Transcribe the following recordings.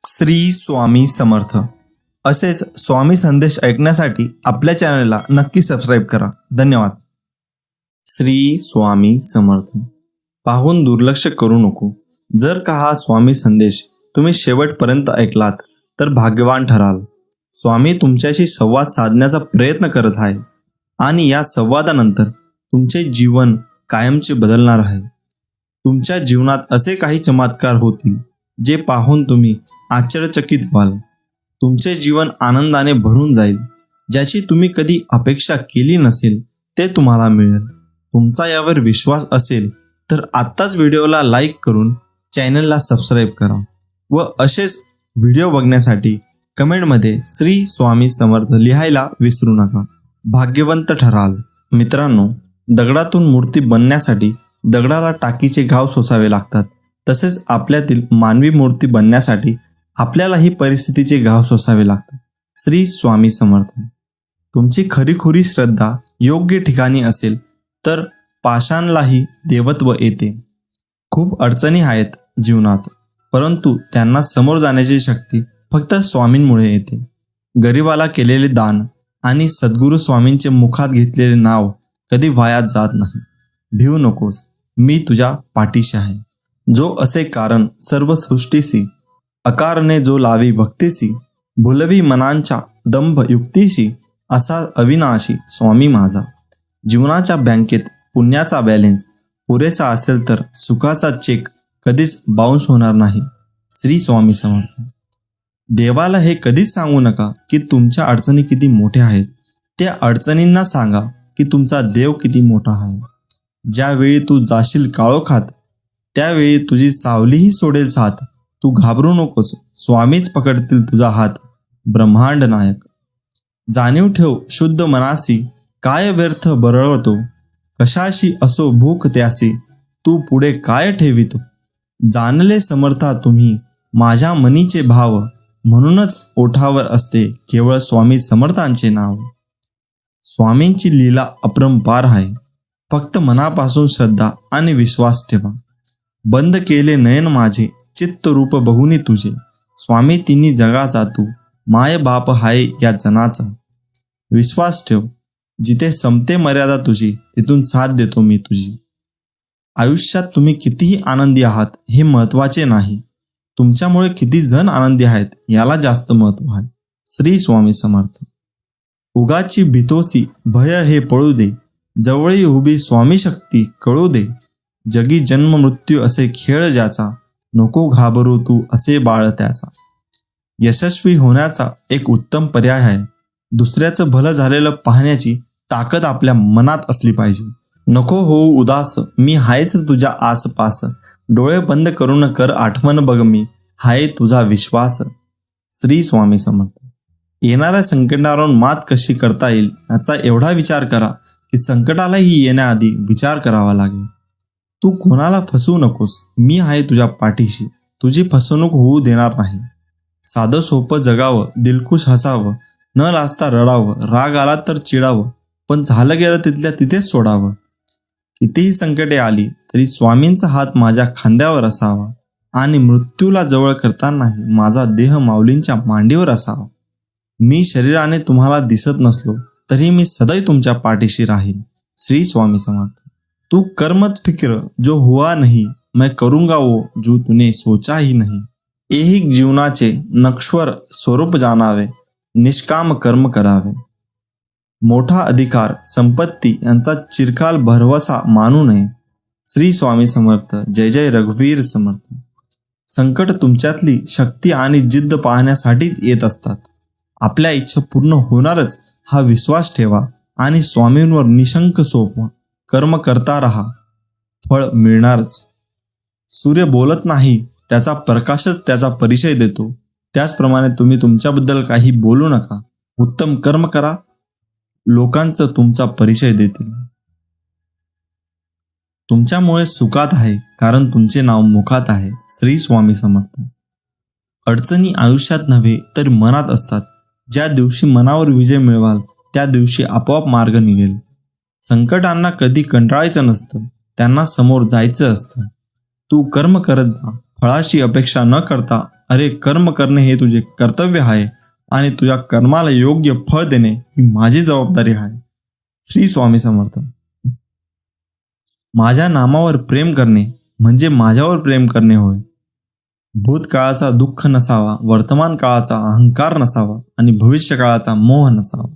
श्री स्वामी समर्थ. असेच स्वामी संदेश ऐकण्यासाठी आपल्या चॅनलला नक्की सबस्क्राईब करा. धन्यवाद. श्री स्वामी समर्थ. पाहून दुर्लक्ष करू नको. जर का हा स्वामी संदेश तुम्ही शेवटपर्यंत ऐकलात तर भाग्यवान ठराल. स्वामी तुमच्याशी संवाद साधण्याचा प्रयत्न करत आहे आणि या संवादानंतर तुमचे जीवन कायमचे बदलणार आहे. तुमच्या जीवनात असे काही चमत्कार होतील जे पाहून तुम्ही आश्चर्यचकित व्हाल. तुमचे जीवन आनंदाने भरून जाईल. ज्याची तुम्ही कधी अपेक्षा केली नसेल ते तुम्हाला मिळेल. तुमचा यावर विश्वास असेल तर आत्ताच व्हिडिओला लाईक करून चॅनलला सबस्क्राईब करा व असेच व्हिडिओ बघण्यासाठी कमेंटमध्ये श्री स्वामी समर्थ लिहायला विसरू नका. भाग्यवंत ठराल. मित्रांनो, दगडातून मूर्ती बनण्यासाठी दगडाला टाकीचे घाव सोसावे लागतात. तसेच आपल्यातील मानवी मूर्ती बनण्यासाठी आपल्यालाही परिस्थितीचे घाव सोसावे लागतात. श्री स्वामी समर्थ. तुमची खरीखुरी श्रद्धा योग्य ठिकाणी असेल तर पाषाणलाही देवत्व येते. खूप अडचणी आहेत जीवनात, परंतु त्यांना समोर जाण्याची शक्ती फक्त स्वामींमुळे येते. गरिबाला केलेले दान आणि सद्गुरू स्वामींचे मुखात घेतलेले नाव कधी वाया जात नाही. भिवू नकोस, मी तुझ्या पाठीशी आहे. जो असे कारण सर्व सृष्टीसी, अकारणे जो लावी भक्तीसी, भुलवी मनांच्या दंभ युक्तीशी, असा अविनाशी स्वामी माझा. जीवनाच्या बँकेत पुण्याचा बॅलेन्स पुरेसा असेल तर सुखाचा चेक कधीच बाउन्स होणार नाही. श्री स्वामी समर्थ. देवाला हे कधीच सांगू नका की तुमच्या अडचणी किती मोठ्या आहेत. त्या अडचणींना सांगा की तुमचा देव किती मोठा आहे. ज्यावेळी तू जाशील काळोखात त्यावेळी तुझी सावलीही सोडेल साथ. तू घाबरू नकोस, स्वामीच पकडतील तुझा हात. ब्रह्मांड नायक. जाणीव ठेव शुद्ध मनासी, काय व्यर्थ बरळतो. कशाशी असो भूक त्यासी, तू पुढे काय ठेवितो. जाणले समर्था तुम्ही माझ्या मनीचे भाव, म्हणूनच ओठावर असते केवळ स्वामी समर्थांचे नाव. स्वामींची लीला अपरंपार आहे. फक्त मनापासून श्रद्धा आणि विश्वास ठेवा. बंद केले नयन माझे चित्त रूप बघुनी तुझे. स्वामी तिन्ही जगाचा तू माय बाप हाय या जनाचा. विश्वास ठेव, जिथे संपते मर्यादा तुझी तिथून साथ देतो मी तुझी. आयुष्यात तुम्ही कितीही आनंदी आहात हे महत्वाचे नाही, तुमच्यामुळे किती जण आनंदी आहेत याला जास्त महत्व आहे. श्री स्वामी समर्थ. उगाची भीतोसी भय हे पळू दे, जवळी उभी स्वामी शक्ती कळू दे. जगी जन्म मृत्यू असे खेळ ज्याचा, नको घाबरू तू असे बाळ त्याचा. यशस्वी होण्याचा एक उत्तम पर्याय आहे. दुसऱ्याचं भलं झालेलं पाहण्याची ताकद आपल्या मनात असली पाहिजे. नको होऊ उदास, मी हायच तुझ्या आसपास. डोळे बंद करून कर आठवण बघ मी, हाय तुझा विश्वास. श्री स्वामी समर्थ. येणाऱ्या संकटावर मात कशी करता येईल याचा एवढा विचार करा की संकटालाही येण्याआधी विचार करावा लागेल. तू कोणाला फसवू नकोस, मी आहे तुझ्या पाठीशी. तुझी फसवणूक होऊ देणार नाही. साधं सोपं जगावं, दिलखुश हसावं, न लाजता रडावं, राग आला तर चिडावं, पण झालं गेलं तिथल्या तिथेच सोडावं. कितीही संकटे आली तरी स्वामींचा हात माझ्या खांद्यावर असावा आणि मृत्यूला जवळ करतानाही माझा देह माऊलींच्या मांडीवर असावा. मी शरीराने तुम्हाला दिसत नसलो तरी मी सदैव तुमच्या पाठीशी राहील. श्री स्वामी समर्थ. तू कर्मत फिक्र जो हुआ नहीं, मैं करूंगा वो जो तूने सोचा ही नहीं. ऐहिक जीवनाचे नश्वर स्वरूप जाणावे, निष्काम कर्म करावे. मोठा अधिकार संपत्ती यांचा चिरकाल भरवसा मानू नये. श्री स्वामी समर्थ. जय जय रघुवीर समर्थ. संकट तुमच्यातली शक्ती आणि जिद्द पाहण्यासाठीच येत असतात. आपल्या इच्छा पूर्ण होणारच हा विश्वास ठेवा आणि स्वामींवर निशंक सोपवा. कर्म करता राहा, फळ मिळणारच. सूर्य बोलत नाही, त्याचा प्रकाशच त्याचा परिचय देतो. त्याचप्रमाणे तुम्ही तुमच्याबद्दल काही बोलू नका. उत्तम कर्म करा, लोकांचं तुमचा परिचय देतील. तुमच्यामुळे सुखात आहे कारण तुमचे नाव मुखात आहे. श्री स्वामी समर्थ. अडचणी आयुष्यात नव्हे तर मनात असतात. ज्या दिवशी मनावर विजय मिळवाल त्या दिवशी आपोआप मार्ग निघेल. संकटांना कधी कंटाळायचं नसतं, त्यांना समोर जायचं असतं. तू कर्म करत जा, फळाची अपेक्षा न करता अरे कर्म करणे हे तुझे कर्तव्य आहे आणि तुझ्या कर्माला योग्य फळ देणे ही माझी जबाबदारी आहे. श्री स्वामी समर्थ. माझ्या नामावर प्रेम करणे म्हणजे माझ्यावर प्रेम करणे होय. भूतकाळाचा दुःख नसावा, वर्तमान काळाचा अहंकार नसावा आणि भविष्य काळाचा मोह नसावा.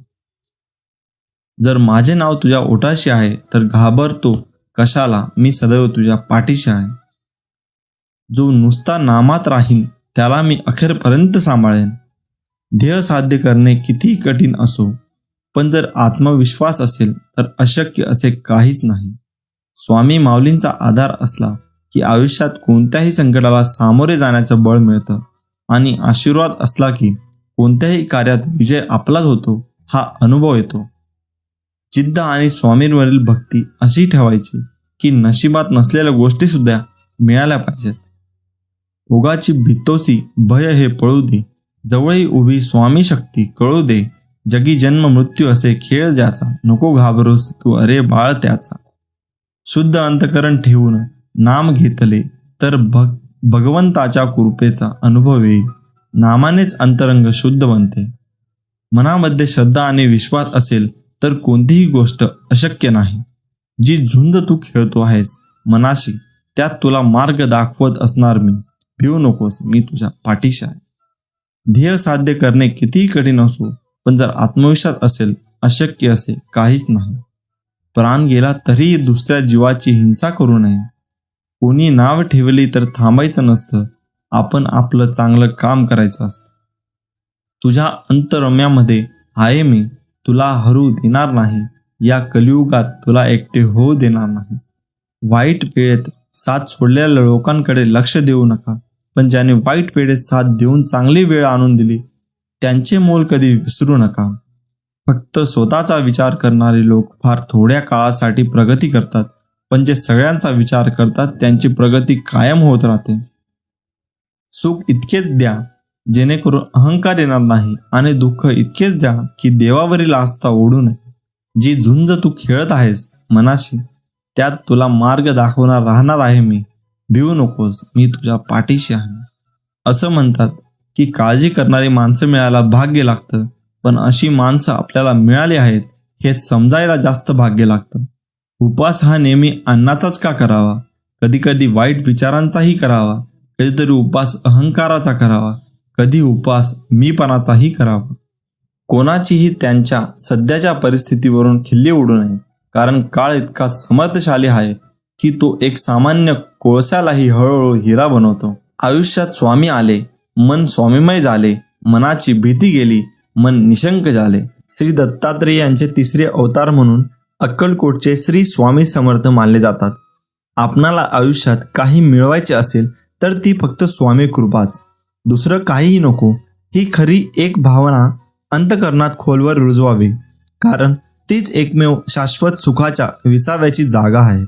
जर माझे नाव तुझ्या ओठाशी आहे तर घाबरतो कशाला, मी सदैव तुझ्या पाठीशी आहे. जो नुसता नामात राहील त्याला मी अखेरपर्यंत सांभाळेन. ध्येय साध्य करणे कितीही कठीण असो, पण जर आत्मविश्वास असेल तर अशक्य असे काहीच नाही. स्वामी माऊलींचा आधार असला की आयुष्यात कोणत्याही संकटाला सामोरे जाण्याचं बळ मिळतं आणि आशीर्वाद असला की कोणत्याही कार्यात विजय आपलाच होतो हा अनुभव येतो. जिद्द आणि स्वामींवरील भक्ती अशी ठेवायची की नशिबात नसलेल्या गोष्टी सुद्धा मिळाल्या पाहिजेत. ओगाची भितोसी भय हे पळू दे, जवळही उभी स्वामी शक्ती कळू दे. जगी जन्म मृत्यू असे खेळ ज्याचा, नको घाबरूस तू अरे बाळ त्याचा. शुद्ध अंतकरण ठेवून नाम घेतले तर भगवंताच्या कृपेचा अनुभव येईल. नामानेच अंतरंग शुद्ध बनते. मनामध्ये श्रद्धा आणि विश्वास असेल तर कोणतीही गोष्ट अशक्य नाही. जी झुंज तू खेळतो आहेस मनाशी, त्यात तुला मार्ग दाखवत असणार मी. भिवू नकोस, मी तुझ्या पाठीशी आहे. ध्येय साध्य करणे कितीही कठीण असो, पण जर आत्मविश्वास असेल अशक्य असे काहीच नाही. प्राण गेला तरीही दुसऱ्या जीवाची हिंसा करू नये. कोणी नाव ठेवली तर थांबायचं नसतं, आपण आपलं चांगलं काम करायचं असतं. तुझ्या अंतरम्यामध्ये आहे मी, तुला हरू देणार नाही. या कलियुगात तुला एकटे होऊ देणार नाही. वाईट वेळेत साथ सोडलेल्या लोकांकडे लक्ष देऊ नका, पण ज्याने वाईट वेळेत साथ देऊन चांगली वेळ आणून दिली त्यांचे मोल कधी विसरू नका. फक्त स्वतःचा विचार करणारे लोक फार थोड्या काळासाठी प्रगती करतात, पण जे सगळ्यांचा विचार करतात त्यांची प्रगती कायम होत राहते. सुख इतकेच द्या जेणेकरून अहंकार येणार नाही आणि दुःख इतकेच द्या की देवावरील आस्था ओढू नये. जी झुंज तू खेळत आहेस मनाशी, त्यात तुला मार्ग दाखवणार राहणार आहे मी. भिवू नकोस, मी तुझ्या पाठीशी आहे. असं म्हणतात की काळजी करणारी माणसं मिळायला भाग्य लागतं, पण अशी माणसं आपल्याला मिळाली आहेत हे समजायला जास्त भाग्य लागतं. उपवास हा नेहमी अन्नाचाच का करावा? कधी कधी वाईट विचारांचाही करावा. कधीतरी उपवास अहंकाराचा करावा. कधी उपवास मीपणाचाही करावा. कोणाचीही त्यांच्या सध्याच्या परिस्थितीवरून खिल्ली उडू नये, कारण काळ इतका समर्थशाली आहे की तो एक सामान्य कोळशालाही हळूहळू हिरा बनवतो. आयुष्यात स्वामी आले, मन स्वामीमय झाले. मनाची भीती गेली, मन निशंक झाले. श्री दत्तात्रेय यांचे तिसरे अवतार म्हणून अक्कलकोटचे श्री स्वामी समर्थ मानले जातात. आपणाला आयुष्यात काही मिळवायचे असेल तर ती फक्त स्वामी कृपाच, दुसरं काहीही नको. ही खरी एक भावना अंतकरणात खोलवर रुजवावी, कारण तीच एकमेव शाश्वत सुखाच्या विसाव्याची जागा आहे.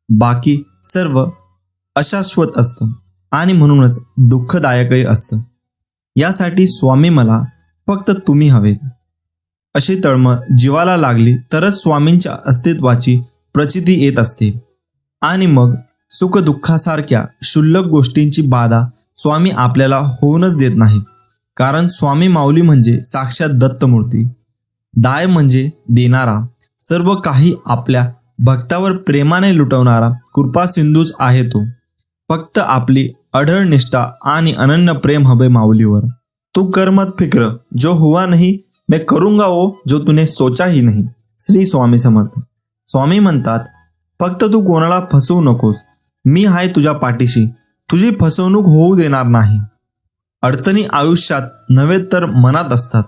बाकी सर्व अशाश्वत असतं आणि म्हणूनच दुःखदायकही असतं. यासाठी स्वामी मला फक्त तुम्ही हवे अशी तळमळ जीवाला लागली तरच स्वामींच्या अस्तित्वाची प्रचिती येत असते. आणि मग सुखदुःखासारख्या क्षुल्लक गोष्टींची बाधा स्वामी आपल्याला होऊनच देत नाहीत, कारण स्वामी माऊली म्हणजे साक्षात दत्तमूर्ती. दाय म्हणजे देणारा, सर्व काही आपल्या भक्तावर प्रेमाने लुटवणारा कृपा सिंधूच आहे तो. फक्त आपली अढळ निष्ठा आणि अनन्य प्रेम हवे माऊलीवर. तू कर मत फिक्र, जो हुआ नहीं मैं करूंगा वो जो तूने सोचा ही नहीं. श्री स्वामी समर्थ. स्वामी म्हणतात, फक्त तू कोणाला फसवू नकोस, मी आहे तुझ्या पाठीशी, तुझी फसवणूक होऊ देणार नाही. अडचणी आयुष्यात नव्हे तर मनात असतात.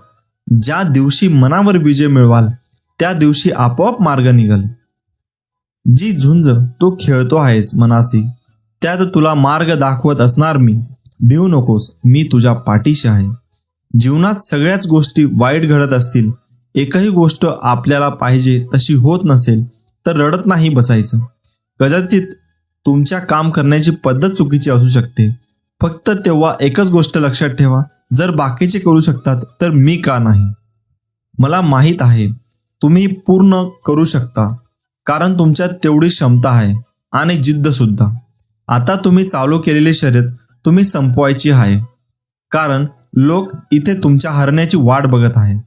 ज्या दिवशी मनावर विजय मिळवाल त्या दिवशी आपोआप मार्ग निघल. जी झुंज तू खेळतो आहेस मनाशी, त्यात तुला मार्ग दाखवत असणार मी. भिवू नकोस, मी तुझ्या पाठीशी आहे. जीवनात सगळ्याच गोष्टी वाईट घडत असतील, एकही गोष्ट आपल्याला पाहिजे तशी होत नसेल तर रडत नाही बसायचं. कदाचित तुमच्या काम करण्याची पद्धत चुकीची असू शकते, फक्त तेव्हा एकच गोष्ट लक्षात ठेवा, जर बाकीचे करू शकतात तर मी का नाही. मला माहीत आहे तुम्ही पूर्ण करू शकता, कारण तुमच्यात तेवढी क्षमता आहे आणि जिद्द सुद्धा. आता तुम्ही चालू केलेली शर्यत तुम्ही संपवायची आहे, कारण लोक इथे तुमच्या हरण्याची वाट बघत आहे.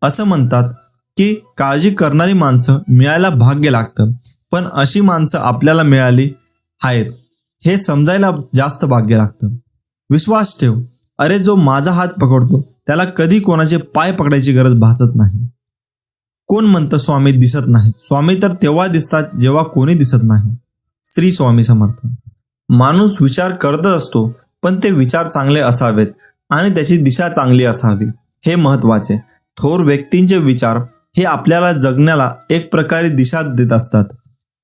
असं म्हणतात की काळजी करणारी माणसं मिळायला भाग्य लागतं, पण अशी माणसं आपल्याला मिळाली आहेत हे समजायला जास्त भाग्य लागतं. विश्वास ठेव, अरे जो माझा हात पकडतो त्याला कधी कोणाचे पाय पकडायची गरज भासत नाही. कोण म्हणतं स्वामी दिसत नाही? स्वामी तर तेव्हा दिसतात जेव्हा कोणी दिसत नाही. श्री स्वामी समर्थ. माणूस विचार करत असतो, पण ते विचार चांगले असावेत आणि त्याची दिशा चांगली असावी, हे महत्वाचे. थोर व्यक्तींचे विचार हे आपल्याला जगण्याला एक प्रकारे दिशा देत असतात.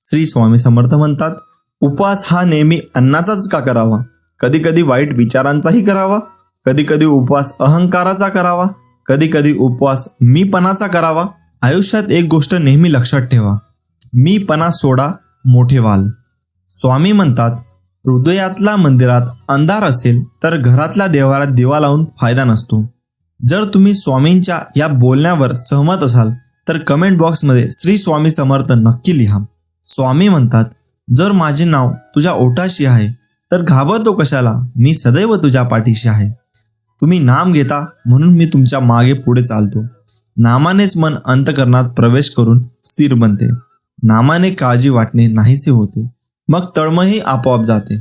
श्री स्वामी समर्थ म्हणतात, उपवास हा नेहमी अन्नाचाच का करावा? कधी कधी वाईट विचारांचाही करावा, कधी कधी उपवास अहंकाराचा करावा, कधी कधी उपवास मीपणाचा करावा. आयुष्यात एक गोष्ट नेहमी लक्षात ठेवा, मीपणा सोडा, मोठे व्हाल. स्वामी म्हणतात, हृदयातल्या मंदिरात अंधार असेल तर घरातल्या देवारात दिवा लावून फायदा नसतो. जर तुम्ही स्वामींच्या या बोलण्यावर सहमत असाल तर कमेंट बॉक्समध्ये श्री स्वामी समर्थ नक्की लिहा. स्वामी म्हणतात, जर माझे नाव तुझ्या ओठाशी आहे तर घाबरतो कशाला? मी सदैव तुझ्या पाठीशी आहे. तुम्ही नाम घेता म्हणून मी तुमच्या मागे पुढे चालतो. नामानेच मन अंतःकरणात प्रवेश करून स्थिर बनते. नामाने काळजी वाटणे नाहीसे होते, मग तळमळही आपोआप जाते.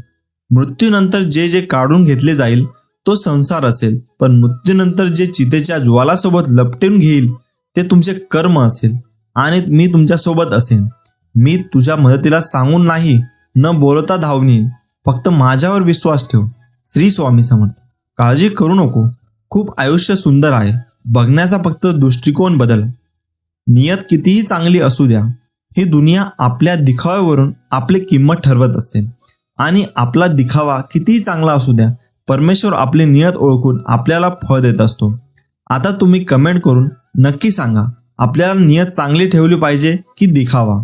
मृत्यूनंतर जे जे काढून घेतले जाईल तो संसार असेल, पण मृत्यूनंतर जे चितेच्या ज्वालासोबत लपटून घेईल ते तुमचे कर्म असेल आणि मी तुमच्यासोबत असेन. मी तुझ्या मदतीला सांगून नाही, न बोलता धावून येईन. फक्त माझ्यावर विश्वास ठेव. श्री स्वामी समर्थ. काळजी करू नको, खूप आयुष्य सुंदर आहे. बघण्याचा फक्त दृष्टिकोन बदल. नियत कितीही चांगली असू द्या, ही दुनिया आपल्या दिखाव्यावरून आपली किंमत ठरवत असते. आणि आपला दिखावा कितीही चांगला असू द्या, परमेश्वर आपली नियत ओळखून आपल्याला फळ देत असतो. आता तुम्ही कमेंट करून नक्की सांगा, आपल्याला नियत चांगली ठेवली पाहिजे की दिखावा?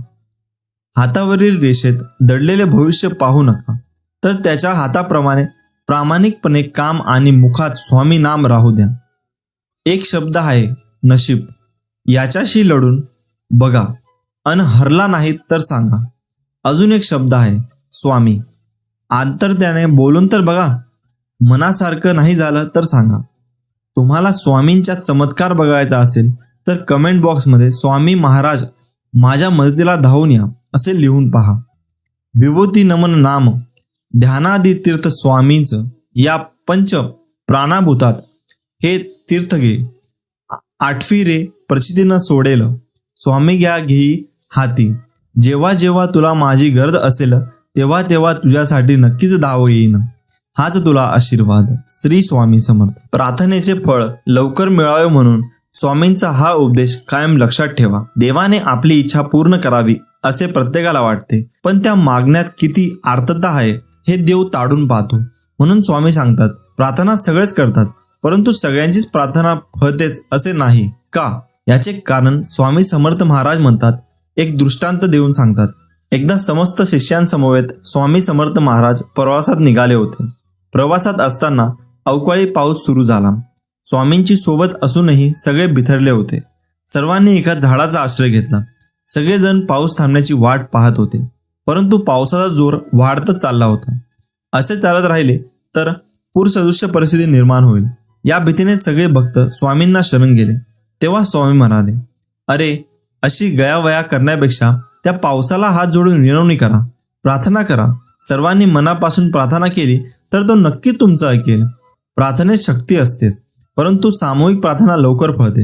हातावरील रेषेत दडलेले भविष्य पाहू नका, तर त्याच्या हाताप्रमाणे प्रामाणिकपणे काम आणि मुखात स्वामी नाम राहू द्या. एक शब्द आहे नशीब, याच्याशी लढून बघा अन हरला नाहीत तर सांगा. अजून एक शब्द आहे स्वामी, आंतरत्याने बोलून तर बघा. मनासारखं नाही झालं तर सांगा. तुम्हाला स्वामींचा चमत्कार बघायचा असेल तर कमेंट बॉक्समध्ये स्वामी महाराज माझ्या मदतीला धावून या असे लिहून पहा. विभूती नमन नाम ध्यानादी तीर्थ स्वामींचं या पंच प्राणाभूतात हे तीर्थ घे. आठवी रे प्रचितीनं सोडेल, स्वामी घ्या घेई हाती. जेव्हा जेव्हा तुला माझी गरज असेल तेव्हा तेव्हा तुझ्यासाठी नक्कीच धाव येईन. हाच तुला आशीर्वाद. श्री स्वामी समर्थ. प्रार्थनेचे फळ लवकर मिळावे म्हणून स्वामींचा हा उपदेश कायम लक्षात ठेवा. देवाने आपली इच्छा पूर्ण करावी असे प्रत्येकाला वाटते, पण त्या मागण्यात किती आर्तता आहे हे देव ताडून पाहतो. म्हणून स्वामी सांगतात, प्रार्थना सगळेच करतात, परंतु सगळ्यांचीच प्रार्थना फळतेच असे नाही का? याचे कारण स्वामी समर्थ महाराज म्हणतात, एक दृष्टांत देऊन सांगतात. एकदा समस्त शिष्यांसमवेत स्वामी समर्थ महाराज प्रवासात निघाले होते. प्रवासात असताना अवकाळी पाऊस सुरू झाला. स्वामींची सोबत असूनही सगळे बिथरले होते. सर्वांनी एका झाडाचा आश्रय घेतला. सगळेजण पाऊस थांबण्याची वाट पाहत होते, परंतु पावसाचा जोर वाढतच चालला होता. असे चालत राहिले तर पूरसदृश्य परिस्थिती निर्माण होईल या भीतीने सगळे भक्त स्वामींना शरण गेले. तेव्हा स्वामी म्हणाले, अरे अशी गयावया करण्यापेक्षा त्या पावसाला हात जोडून विनवणी करा, प्रार्थना करा. सर्वांनी मनापासून प्रार्थना केली तर तो नक्की तुमचं ऐकेल. प्रार्थनेत शक्ती असतेच, परंतु सामूहिक प्रार्थना लवकर फळते.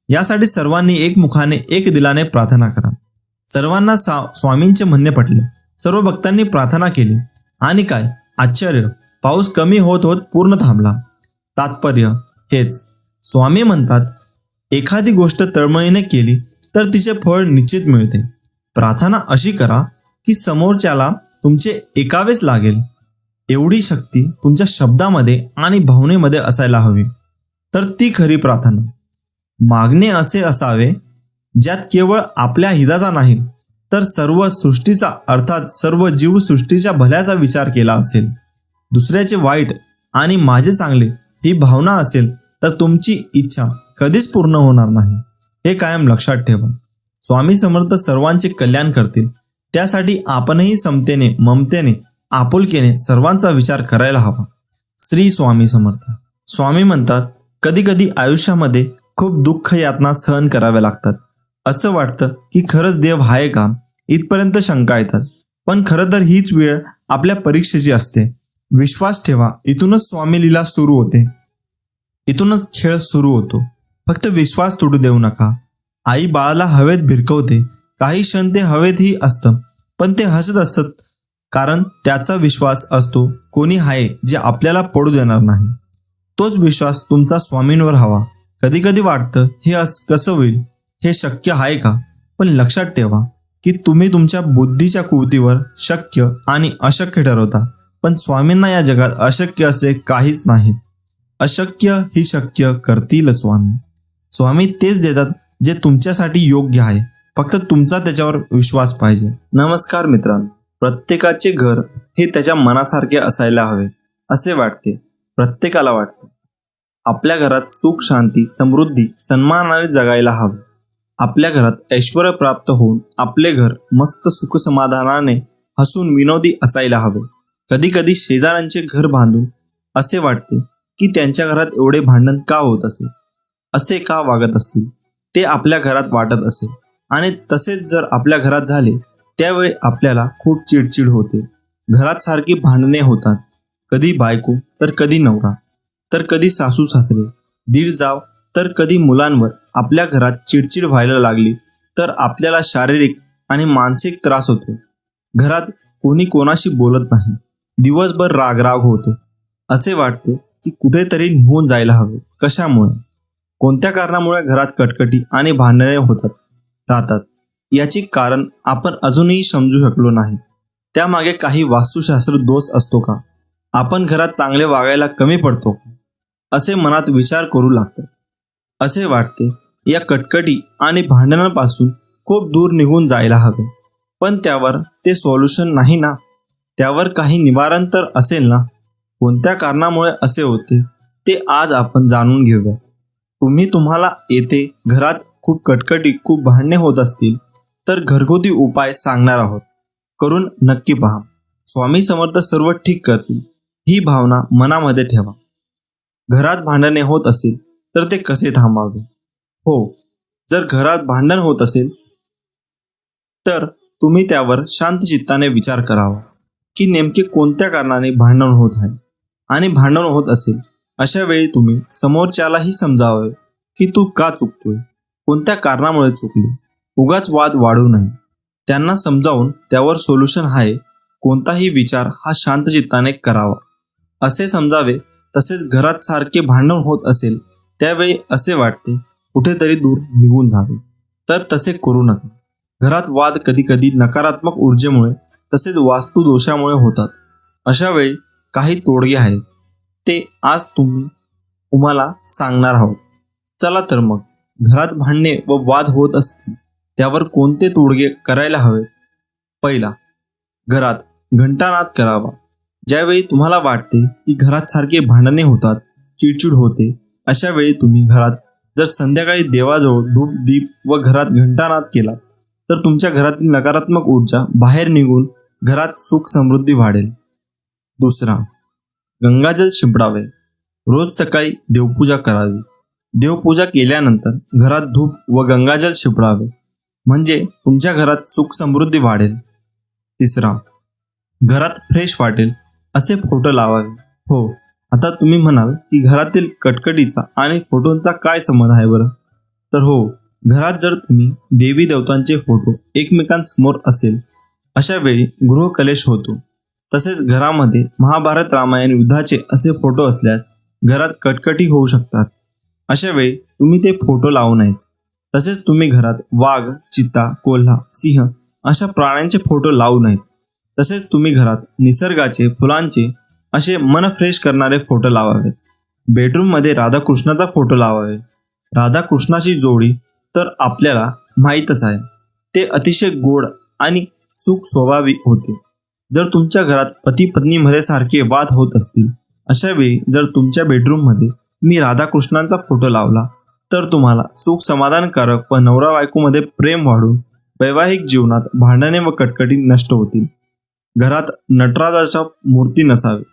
यासाठी सर्वांनी एकमुखाने एक दिलाने प्रार्थना करा. सर्वांना स्वामींचे म्हणणे पटले. सर्व भक्तांनी प्रार्थना केली आणि काय आश्चर्य, पाऊस कमी होत होत पूर्ण थांबला. तात्पर्य हेच, स्वामी म्हणतात, एखादी गोष्ट तळमळीने केली तर तिचे फळ निश्चित मिळते. प्रार्थना अशी करा की समोरच्याला तुमचे ऐकावेच लागेल. एवढी शक्ती तुमच्या शब्दामध्ये आणि भावनेमध्ये असायला हवी, तर ती खरी प्रार्थना. मागणे असे असावे ज्यात केवळ आपल्या हिताचा नाही तर सर्व सृष्टीचा अर्थात सर्व जीवसृष्टीच्या भल्याचा विचार केला असेल. दुसऱ्याचे वाईट आणि माझे चांगले ही भावना असेल तर तुमची इच्छा कधीच पूर्ण होणार नाही. हे कायम लक्षात ठेवा. स्वामी समर्थ सर्वांचे कल्याण करतील, त्यासाठी आपणही समतेने, ममतेने, आपुलकेने सर्वांचा विचार करायला हवा. श्री स्वामी समर्थ. स्वामी म्हणतात, कधी कधी आयुष्यामध्ये खूप दुःख यातना सहन कराव्या लागतात. असं वाटतं की खरंच देव आहे का, इथपर्यंत शंका येतात. पण खरं तर हीच वेळ आपल्या परीक्षेची असते. विश्वास ठेवा, इथूनच स्वामी लीला सुरू होते, इथूनच खेळ सुरू होतो. फक्त विश्वास तुटू देऊ नका. आई बाळाला हवेत भिरकवते, काही क्षण ते हवेतही असतं, पण ते हसत असतं, कारण त्याचा विश्वास असतो कोणी आहे जे आपल्याला पडू देणार नाही. तोच विश्वास तुमचा स्वामींवर हवा. कधी कधी वाटतं हे कसं होईल, हे शक्य आहे का? पण लक्षात ठेवा की तुम्ही तुमच्या बुद्धीच्या कुवतीवर शक्य आणि अशक्य ठरवता, पण स्वामींना या जगात अशक्य असे काहीच नाही. अशक्य ही शक्य करतील स्वामी. स्वामी तेच देतात जे तुमच्यासाठी योग्य आहे, फक्त तुमचा त्याच्यावर विश्वास पाहिजे. नमस्कार मित्रांनो. प्रत्येकाचे घर हे त्याच्या मनासारखे असायला हवे असे वाटते. प्रत्येकाला वाटते आपल्या घरात सुख, शांती, समृद्धी, सन्मानाने जगायला हवे. आपल्या घरात ऐश्वर्य प्राप्त होऊन आपले घर मस्त सुख समाधानाने हसून विनोदी असायला हवे. कधी कधी शेजाऱ्यांचे घर बांधून असे वाटते की त्यांच्या घरात एवढे भांडण का होत असेल, असे का वागत असतील, ते आपल्या घरात वाटत असेल. आणि तसेच जर आपल्या घरात झाले त्यावेळी आपल्याला खूप चिडचिड होते. घरात सारखी भांडणे होतात, कधी बायको तर कधी नवरा, तर कधी सासू सासरे, दीर जाव, तर कधी मुलांवर. आपल्या घरात चिडचिड व्हायला लागली तर आपल्याला शारीरिक आणि मानसिक त्रास होतो. घरात कोणी कोणाशी बोलत नाही, दिवसभर रागराग होतो. असे वाटते की कुठेतरी निघून जायला हवे. कशामुळे, कोणत्या कारणामुळे घरात कटकटी आणि भांडणे होतात राहतात, याची कारण आपण अजूनही समजू शकलो नाही. त्यामागे काही वास्तुशास्त्र दोष असतो का? आपण घरात चांगले वागायला कमी पडतो का? असे मनात विचार करू लागतात. असे वाटते या कटकटी आणि भांडणांपासून खूप दूर निघून जायला हवे. पण त्यावर ते सोल्युशन नाही ना, त्यावर काही निवारण तर असेल ना. कोणत्या कारणामुळे असे होते ते आज आपण जाणून घेऊया. तुम्हाला येथे घरात खूप कटकटी, खूप भांडणे होत असतील तर घरगुती उपाय सांगणार आहोत, करून नक्की पहा. स्वामी समर्थ सर्व ठीक करतील, ही भावना मनामध्ये ठेवा. घरात भांडणे होत असेल तर ते कसे थांबावे? हो, जर घरात भांडण होत असेल तर तुम्ही त्यावर शांत चित्ताने विचार करावा की नेमके कोणत्या कारणाने भांडण होत आहे. आणि भांडण होत असेल अशा वेळी तुम्ही समोरच्यालाही समजावे की तू का चुकतोय, कोणत्या कारणामुळे चुकली. उगाच वाद वाढू नये. त्यांना समजावून त्यावर सोल्युशन आहे कोणताही विचार हा शांत चित्ताने करावा असे समजावे. तसेच घरात सारखे भांडण होत असेल त्यावेळी असे वाटते कुठेतरी दूर निघून जावे, तर तसे करू नका. घरात वाद कधी कधी नकारात्मक ऊर्जेमुळे तसेच वास्तुदोषामुळे होतात. अशा वेळी काही तोडगे आहेत, ते आज तुम्हाला सांगणार आहोत. चला तर मग, घरात भांडणे व वाद होत असतील त्यावर कोणते तोडगे करायला हवे? पहिला, घरात घंटानाद करावा. ज्यावेळी तुम्हाला वाटते की घरात सारखे भांडणे होतात, चिडचिड होते, अशा वेळी तुम्ही घरात जर संध्याकाळी देवाजवळ धूप दीप व घरात घंटानाद केला तर तुमच्या घरातील नकारात्मक ऊर्जा बाहेर निघून घरात सुख समृद्धी वाढेल. दुसरा, गंगाजल शिंपडावे. रोज सकाळी देवपूजा करावी. देवपूजा केल्यानंतर घरात धूप व गंगाजल शिंपडावे, म्हणजे तुमच्या घरात सुख समृद्धी वाढेल. तिसरा, घरात फ्रेश वाटेल असे फोटो लावावे. हो, आता तुम्ही म्हणाल की घरातील कटकटीचा आणि फोटोंचा काय संबंध आहे बरं? तर हो, घरात जर तुम्ही देवी देवतांचे फोटो एकमेकांसमोर असेल अशा वेळी गृहकलेश होतो. तसेच घरामध्ये महाभारत रामायण युद्धाचे असे फोटो असल्यास घरात कटकटी होऊ शकतात. अशा वेळी तुम्ही ते फोटो लावू नयेत. तसेच तुम्ही घरात वाघ, चित्ता, कोल्हा, सिंह अशा प्राण्यांचे फोटो लावू नयेत. तसेच तुम्ही घरात निसर्गाचे, फुलांचे असे मन फ्रेश करणारे फोटो लावावेत. बेडरूममध्ये राधाकृष्णाचा फोटो लावावे. राधाकृष्णाची जोडी तर आपल्याला माहीतच आहे, ते अतिशय गोड आणि सुख स्वभावी होते. जर तुमच्या घरात पती पत्नीमध्ये सारखे वाद होत असतील अशा वेळी जर तुमच्या बेडरूममध्ये मी राधाकृष्णांचा फोटो लावला तर तुम्हाला सुख समाधानकारक व नवरा बायकोमध्ये प्रेम वाढून वैवाहिक जीवनात भांडणे व कटकटी नष्ट होतील. घरात नटराजाच्या मूर्ती नसावी.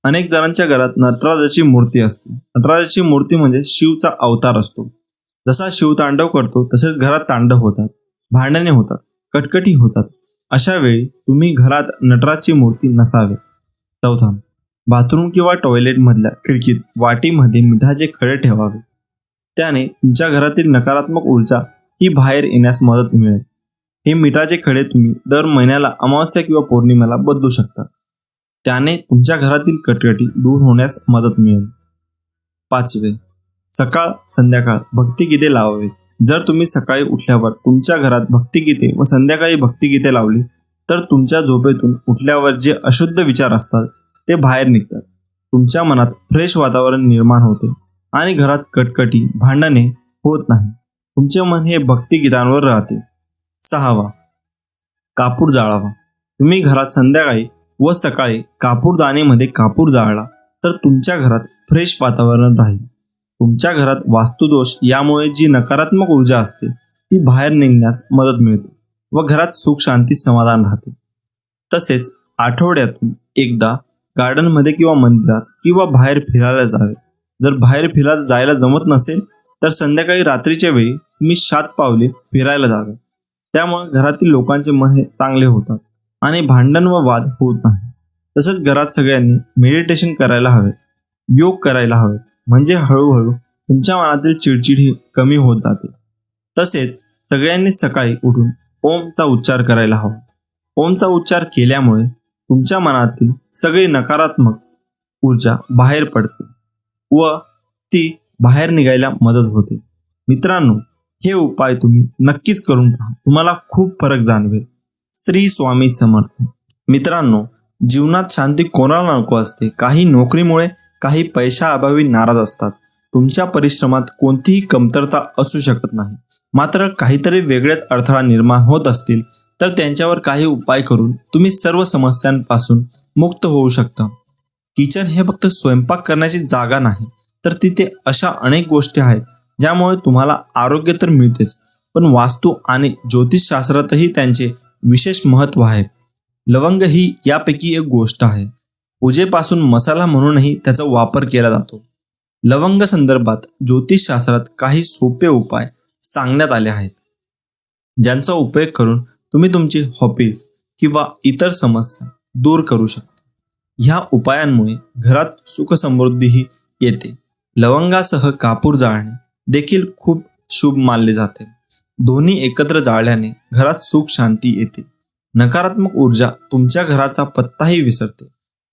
अनेक जणांच्या घरात नटराजाची मूर्ती असते. नटराजाची मूर्ती म्हणजे शिवचा अवतार असतो. जसा शिव तांडव करतो तसेच घरात तांडव होतात, भांडणे होतात, कटकटी होतात. अशा वेळी तुम्ही घरात नटराजची मूर्ती नसावे. चौथा, बाथरूम किंवा टॉयलेट मधल्या खिडकीत वाटीमध्ये मिठाचे खडे ठेवावे. त्याने तुमच्या घरातील नकारात्मक ऊर्जा ही बाहेर येण्यास मदत मिळेल. हे मिठाचे खडे तुम्ही दर महिन्याला अमावस्या किंवा पौर्णिमेला बदलू शकता. त्याने तुमच्या घरातील कटकटी दूर होण्यास मदत मिळेल. पाचवे, सकाळ संध्याकाळ भक्तिगीते लावावे. जर तुम्ही सकाळी उठल्यावर तुमच्या घरात भक्तिगीते व संध्याकाळी भक्तिगीते लावली तर तुमच्या झोपेतून उठल्यावर जे अशुद्ध विचार असतात ते बाहेर निघतात. तुमच्या मनात फ्रेश वातावरण निर्माण होते आणि घरात कटकटी भांडणे होत नाही. तुमचे मन हे भक्तिगीतांवर राहते. सहावा, कापूर जाळावा. तुम्ही घरात संध्याकाळी व सकाळी कापूरदानीमध्ये कापूर जाळला तर तुमच्या घरात फ्रेश वातावरण राहील. तुमच्या घरात वास्तुदोष यामुळे जी नकारात्मक ऊर्जा असते ती बाहेर निघण्यास मदत मिळते व घरात सुख शांती समाधान राहते. तसेच आठवड्यातून एकदा गार्डनमध्ये किंवा मंदिरात किंवा बाहेर फिरायला जावे. जर बाहेर फिरायला जायला जमत नसेल तर संध्याकाळी रात्रीच्या वेळी तुम्ही 7 पावले फिरायला जावे. त्यामुळे घरातील लोकांचे मन हे चांगले होतात आणि भांडण व वाद होत नाही. तसेच घरात सगळ्यांनी मेडिटेशन करायला हवे, योग करायला हवे, म्हणजे हळूहळू तुमच्या मनातील चिडचिड ही कमी होत जाते. तसेच सगळ्यांनी सकाळी उठून ओमचा उच्चार करायला हवा. ओमचा उच्चार केल्यामुळे तुमच्या मनातील सगळी नकारात्मक ऊर्जा बाहेर पडते व ती बाहेर निघायला मदत होते. मित्रांनो, हे उपाय तुम्ही नक्कीच करून पहा, तुम्हाला खूप फरक जाणवेल. श्री स्वामी समर्थ. मित्रांनो, जीवनात शांती कोणाला नको असते. काही नोकरीमुळे, काही पैशाअभावी नाराज असतात. तुमच्या परिश्रमात कोणतीही कमतरता असू शकत नाही. मात्र काहीतरी वेगळेच अडथळा निर्माण होत असतील तर त्यांच्यावर काही उपाय करून तुम्ही सर्व समस्यांपासून मुक्त होऊ शकता. किचन हे फक्त स्वयंपाक करण्याची जागा नाही, तर तिथे अशा अनेक गोष्टी आहेत ज्यामुळे तुम्हाला आरोग्य तर मिळतेच, पण वास्तू आणि ज्योतिषशास्त्रातही त्यांचे विशेष महत्त्व आहे. लवंग ही यापैकी एक गोष्ट आहे. पूजेपासून मसाला म्हणूनही त्याचा वापर केला जातो. लवंग संदर्भात ज्योतिषशास्त्रात काही सोपे उपाय सांगण्यात आले आहेत, ज्यांचा उपयोग करून तुम्ही तुमची हॉबीज किंवा इतर समस्या दूर करू शकता. ह्या उपायांमुळे घरात सुख समृद्धीही येते. लवंगासह कापूर जाळणे देखील खूप शुभ मानले जाते. दोन्ही एकत्र जाळल्याने घरात सुख शांती येते. नकारात्मक ऊर्जा तुमच्या घराचा पत्ताही विसरते.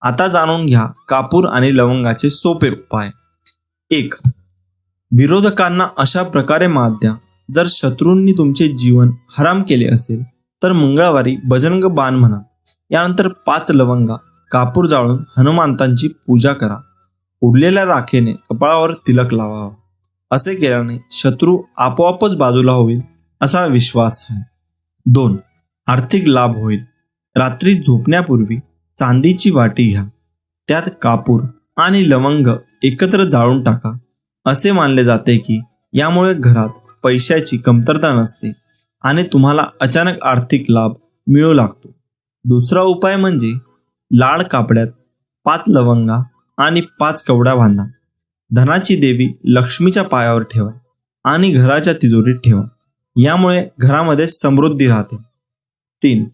आता जाणून घ्या कापूर आणि लवंगाचे सोपे उपाय. 1. विरोधकांना अशा प्रकारे मात द्या. जर शत्रूंनी तुमचे जीवन हराम केले असेल तर मंगळवारी बजरंग बाण म्हणा. यानंतर 5 लवंगा कापूर जाळून हनुमंतांची पूजा करा. उरलेल्या राखेने कपाळावर तिलक लावावा. असे केल्याने शत्रू आपोआपच बाजूला होईल असा विश्वास आहे. 2. आर्थिक लाभ होईल. रात्री झोपण्यापूर्वी चांदीची वाटी घ्या. त्यात कापूर आणि लवंग एकत्र जाळून टाका. असे मानले जाते की यामुळे घरात पैशाची कमतरता नसते आणि तुम्हाला अचानक आर्थिक लाभ मिळू लागतो. दुसरा उपाय म्हणजे लाड कापड्यात 5 लवंगा आणि 5 कवड्या बांधा. धनाची देवी लक्ष्मीच्या पायावर ठेवा आणि घराच्या तिजोरीत ठेवा. यामुळे घरामध्ये समृद्धी राहते. 3.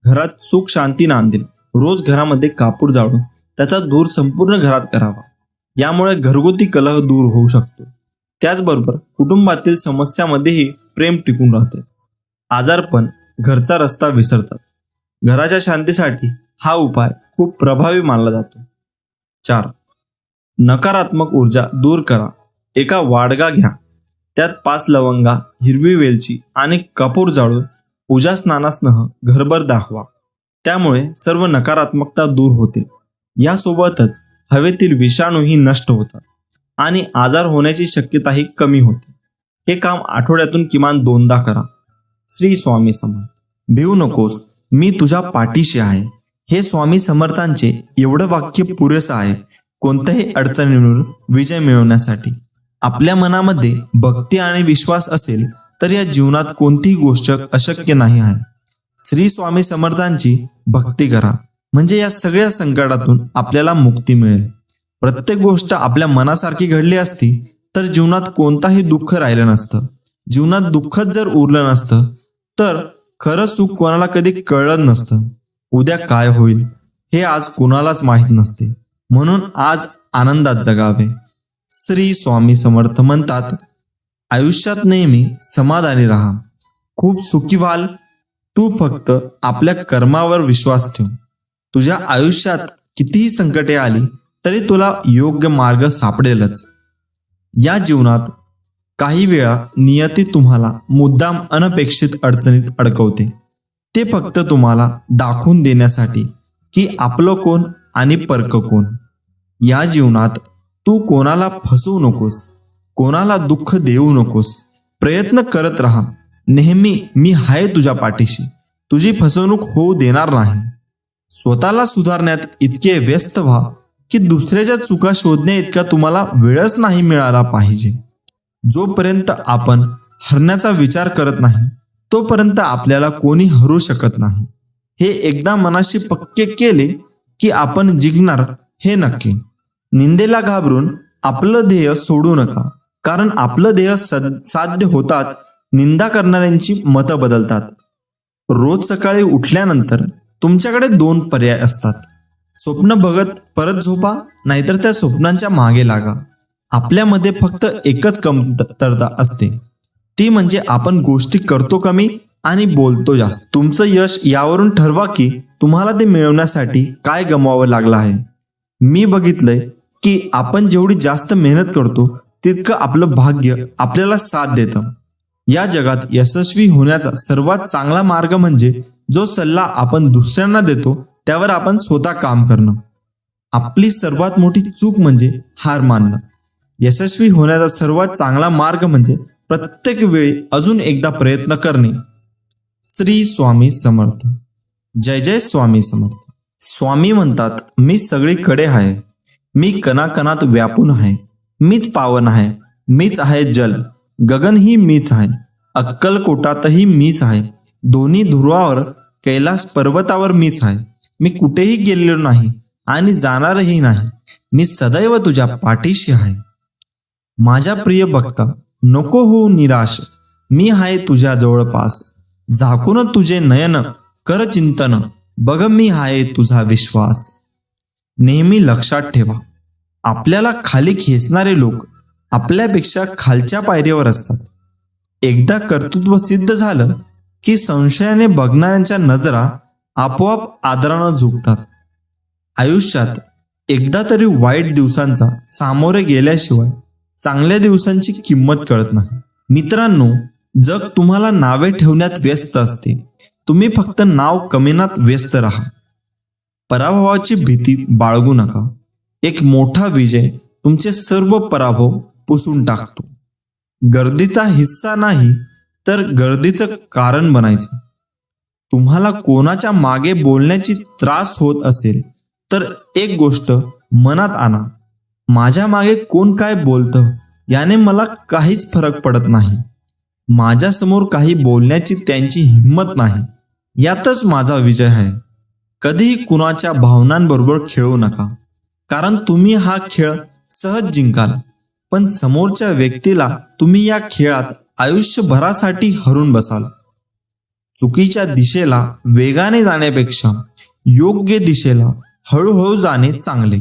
घरात सुख शांती नांदेल. रोज घरामध्ये कापूर जाळून त्याचा धूर संपूर्ण घरात करावा. यामुळे घरगुती कलह दूर होऊ शकतो. त्याचबरोबर कुटुंबातील समस्यामध्येही प्रेम टिकून राहते. आजारपण घरचा रस्ता विसरतात. घराच्या शांतीसाठी हा उपाय खूप प्रभावी मानला जातो. 4. नकारात्मक ऊर्जा दूर करा. एका वाडगा घ्या. त्यात 5 लवंगा, हिरवी वेलची आणि कापूर जाळून पूजा स्नानासह घरभर दाखवा. त्यामुळे सर्व नकारात्मकता दूर होते. यासोबतच हवेतील विषाणूही नष्ट होतात आणि आजार होण्याची शक्यताही कमी होते. हे काम आठवड्यातून किमान 2दा करा. श्री स्वामी समर्थ. भिवू नकोस, मी तुझ्या पाठीशी आहे. हे स्वामी समर्थांचे एवढं वाक्य पुरेसं आहे कोणत्याही अडचणीवर विजय मिळवण्यासाठी. आपल्या मनामध्ये भक्ती आणि विश्वास असेल तर या जीवनात कोणतीही गोष्ट अशक्य नाही आहे. श्री स्वामी समर्थांची भक्ती करा म्हणजे या सगळ्या संकटातून आपल्याला मुक्ती मिळेल. प्रत्येक गोष्ट आपल्या मनासारखी घडली असती तर जीवनात कोणताही दुःख राहिलं नसतं. जीवनात दुःखच जर उरलं नसतं तर खरं सुख कोणाला कधी कळलं नसतं. उद्या काय होईल हे आज कोणालाच माहीत नसते. म्हणून आज आनंदात जगावे. श्री स्वामी समर्थ म्हणतात, आयुष्यात नेहमी समाधानी राहा, खूप सुखी व्हाल. तू फक्त आपल्या कर्मावर विश्वास ठेव. तुझ्या आयुष्यात कितीही संकटे आली तरी तुला योग्य मार्ग सापडेलच. या जीवनात काही वेळा नियती तुम्हाला मुद्दाम अनपेक्षित अडचणीत अडकवते. ते फक्त तुम्हाला दाखवून देण्यासाठी की आपलं कोण आणि परक कोण. या जीवनात तू कोणाला फसवू नकोस, कोणाला दुःख देऊ नकोस. प्रयत्न करत राहा. नेहमी मी आहे तुझ्या पाठीशी, तुझी फसवणूक होऊ देणार नाही. स्वतःला सुधारण्यात इतके व्यस्त व्हा की दुसऱ्याच्या चुका शोधण्या इतका तुम्हाला वेळच नाही मिळाला पाहिजे. जोपर्यंत आपण हरण्याचा विचार करत नाही तोपर्यंत आपल्याला कोणी हरू शकत नाही. हे एकदा मनाशी पक्के केले की आपण जिंकणार हे नक्की. निंदेला घाबरून आपलं ध्येय सोडू नका, कारण आपलं ध्येय साध्य होताच निंदा करणाऱ्यांची मतं बदलतात. रोज सकाळी उठल्यानंतर तुमच्याकडे 2 पर्याय असतात. स्वप्न बघत परत झोपा, नाहीतर त्या स्वप्नांच्या मागे लागा. आपल्यामध्ये फक्त एकच कमतरता असते, ती म्हणजे आपण गोष्टी करतो कमी आणि बोलतो जास्त. तुमचं यश यावरून ठरवा की तुम्हाला ते मिळवण्यासाठी काय गमवावं लागलं आहे. मी बघितलंय की आपण जेवढी जास्त मेहनत करतो तितकं आपलं भाग्य आपल्याला साथ देतं. या जगात यशस्वी होण्याचा सर्वात चांगला मार्ग म्हणजे जो सल्ला आपण दुसऱ्यांना देतो त्यावर आपण स्वतः काम करणं. आपली सर्वात मोठी चूक म्हणजे हार मानणं. यशस्वी होण्याचा सर्वात चांगला मार्ग म्हणजे प्रत्येक वेळी अजून एकदा प्रयत्न करणे. श्री स्वामी समर्थ. जय जय स्वामी समर्थ. स्वामी म्हणतात, मी सगळीकडे आहे, मी कणाकणात व्यापून आहे, मीच पावन आहे, मीच आहे जल, गगन ही मीच आहे, अक्कलकोटातही मीच आहे, दोन्ही ध्रुवावर कैलास पर्वतावर मीच आहे. मी कुठेही गेलेलो नाही आणि जाणारही नाही. मी सदैव तुझ्या पाठीशी आहे. माझ्या प्रिय भक्ता, नको होऊ निराश, मी आहे तुझ्या जवळपास. झाकून तुझे नयन कर चिंतन, बघ मी आहे तुझा विश्वास. नेहमी लक्षात ठेवा, आपल्याला खाली खेचणारे लोक आपल्यापेक्षा खालच्या पायरीवर असतात. एकदा कर्तृत्व सिद्ध झालं की संशयाने बघणाऱ्यांच्या नजरा आपोआप आदरानं झुकतात. आयुष्यात एकदा तरी वाईट दिवसांचा सामोरे गेल्याशिवाय चांगल्या दिवसांची किंमत कळत नाही. मित्रांनो, जग तुम्हाला नावे ठेवण्यात व्यस्त असते, तुम्ही फक्त नाव कमविण्यात व्यस्त राहा. पराभवाची भीती बाळगू नका. एक मोठा विजय तुमचे सर्व पराभव पुसून टाकतो. गर्दीचा हिस्सा नाही तर गर्दीचं कारण बनायचं. तुम्हाला कोणाच्या मागे बोलण्याची त्रास होत असेल तर एक गोष्ट मनात आणा, माझ्या मागे कोण काय बोलतं याने मला काहीच फरक पडत नाही. माझ्यासमोर काही बोलण्याची त्यांची हिंमत नाही, यातच माझा विजय आहे. कधीही कुणाच्या भावनांबरोबर खेळू नका, कारण तुम्ही हा खेळ सहज जिंकाल, पण समोरच्या व्यक्तीला तुम्ही या खेळात आयुष्यभरासाठी हरून बसाल. चुकीच्या दिशेला वेगाने जाण्यापेक्षा योग्य दिशेला हळूहळू जाणे चांगले.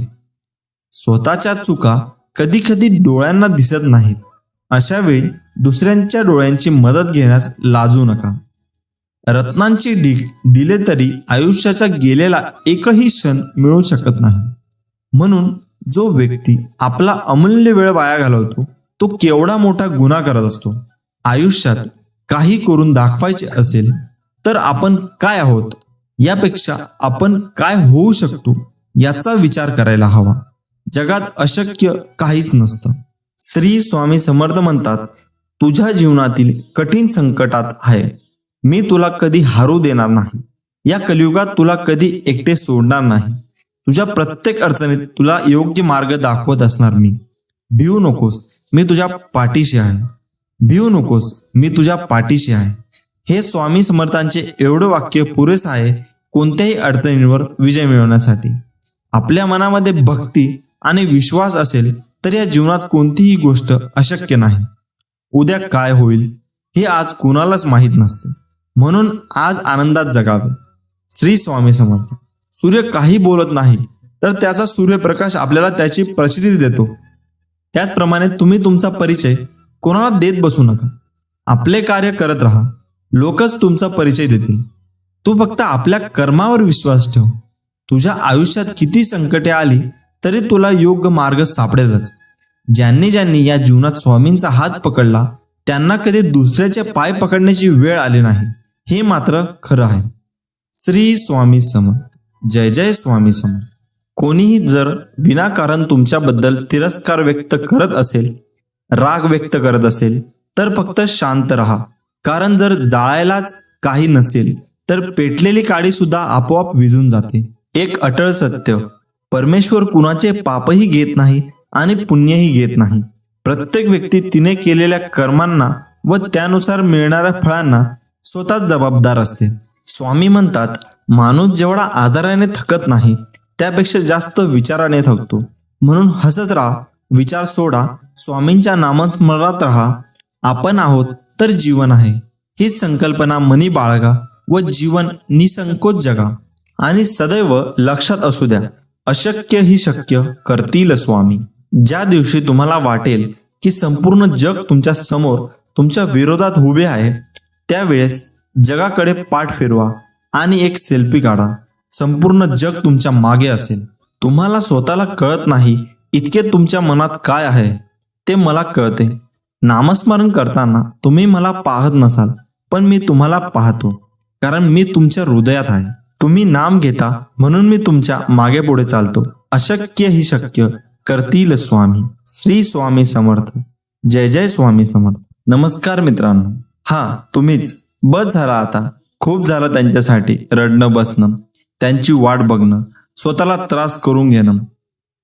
स्वतःच्या चुका कधी कधी डोळ्यांना दिसत नाहीत, अशा वेळी दुसऱ्यांच्या डोळ्यांची मदत घेण्यास लाजू नका. रत्नांची ढीग दिले तरी आयुष्याचा गेलेला एकही क्षण मिळू शकत नाही. म्हणून जो व्यक्ती आपला अमूल्य वेळ वाया घालवतो तो केवढा मोठा गुन्हा करत असतो. आयुष्यात काही करून दाखवायचे असेल तर आपण काय आहोत यापेक्षा आपण काय होऊ शकतो याचा विचार करायला हवा. जगात अशक्य काहीच नसतं. श्री स्वामी समर्थ म्हणतात, तुझ्या जीवनातील कठीण संकटात आहे, मी तुला कधी हारू देणार नाही. या कलियुगात तुला कधी एकटे सोडणार नाही. तुझ्या प्रत्येक अडचणीत तुला योग्य मार्ग दाखवत असणार मी. भिवू नकोस, मी तुझ्या पाठीशी आहे. भिवू नकोस, मी तुझ्या पाठीशी आहे. हे स्वामी समर्थांचे एवढं वाक्य पुरेस आहे कोणत्याही अडचणींवर विजय मिळवण्यासाठी. आपल्या मनामध्ये भक्ती आणि विश्वास असेल तर या जीवनात कोणतीही गोष्ट अशक्य नाही. उद्या काय होईल हे आज कुणालाच माहीत नसते, म्हणून आज आनंदात जगावे. श्री स्वामी समर्थ. सूर्य काही बोलत नाही तर त्याचा सूर्यप्रकाश आपल्याला त्याची प्रचिती देतो. त्याचप्रमाणे तुम्ही तुमचा परिचय कोणाला देत बसू नका. आपले कार्य करत राहा, लोकच तुमचा परिचय देतील. तू फक्त आपल्या कर्मावर विश्वास ठेव. तुझ्या आयुष्यात किती संकटे आली तरी तुला योग्य मार्ग सापडेलच. ज्यांनी ज्यांनी या जीवनात स्वामींचा हात पकडला त्यांना कधी दुसऱ्याचे पाय पकडण्याची वेळ आली नाही, हे मात्र खरं आहे. श्री स्वामी समर्थ. जय जय स्वामी समर्थ. कोणीही जर विनाकारण तुमच्याबद्दल तिरस्कार व्यक्त करत असेल, राग व्यक्त करत असेल तर फक्त शांत राहा. कारण जर जाळायलाच काही नसेल तर पेटलेली काडी सुद्धा आपोआप विझून जाते. एक अटळ सत्य, परमेश्वर कुणाचे पापही घेत नाही आणि पुण्यही घेत नाही. प्रत्येक व्यक्ती तिने केलेल्या कर्मांना व त्यानुसार मिळणाऱ्या फळांना स्वतःच जबाबदार असते. स्वामी म्हणतात, माणूस जेवढा आदराने थकत नाही त्यापेक्षा जास्त विचाराने थकतो. म्हणून हसत राहा, विचार सोडा, स्वामींच्या नामस्मरणात राहा. आपण आहोत तर जीवन आहे हीच संकल्पना मनी बाळगा व जीवन निसंकोच जगा. आणि सदैव लक्षात असू द्या, अशक्य ही शक्य करतील स्वामी. ज्या दिवशी तुम्हाला वाटेल की संपूर्ण जग तुमच्या समोर तुमच्या विरोधात उभे आहे, त्यावेळेस जगाकडे पाठ फिरवा आणि एक सेल्फी काढा. संपूर्ण जग तुमच्या मागे असेल. तुम्हाला स्वतःला कळत नाही इतके तुमच्या मनात काय आहे ते मला कळते. नामस्मरण करताना तुम्ही मला पाहत नसाल, पण मी तुम्हाला पाहतो, कारण मी तुमच्या हृदयात आहे. तुम्ही नाम घेता म्हणून मी तुमच्या मागे पुढे चालतो. अशक्य ही शक्य करतील स्वामी. श्री स्वामी समर्थ. जय जय स्वामी समर्थ. नमस्कार मित्रांनो. हा तुम्हीच. बस झाला आता, खूप झालं त्यांच्यासाठी रडणं बसणं, त्यांची वाट बघणं, स्वतःला त्रास करून घेणं.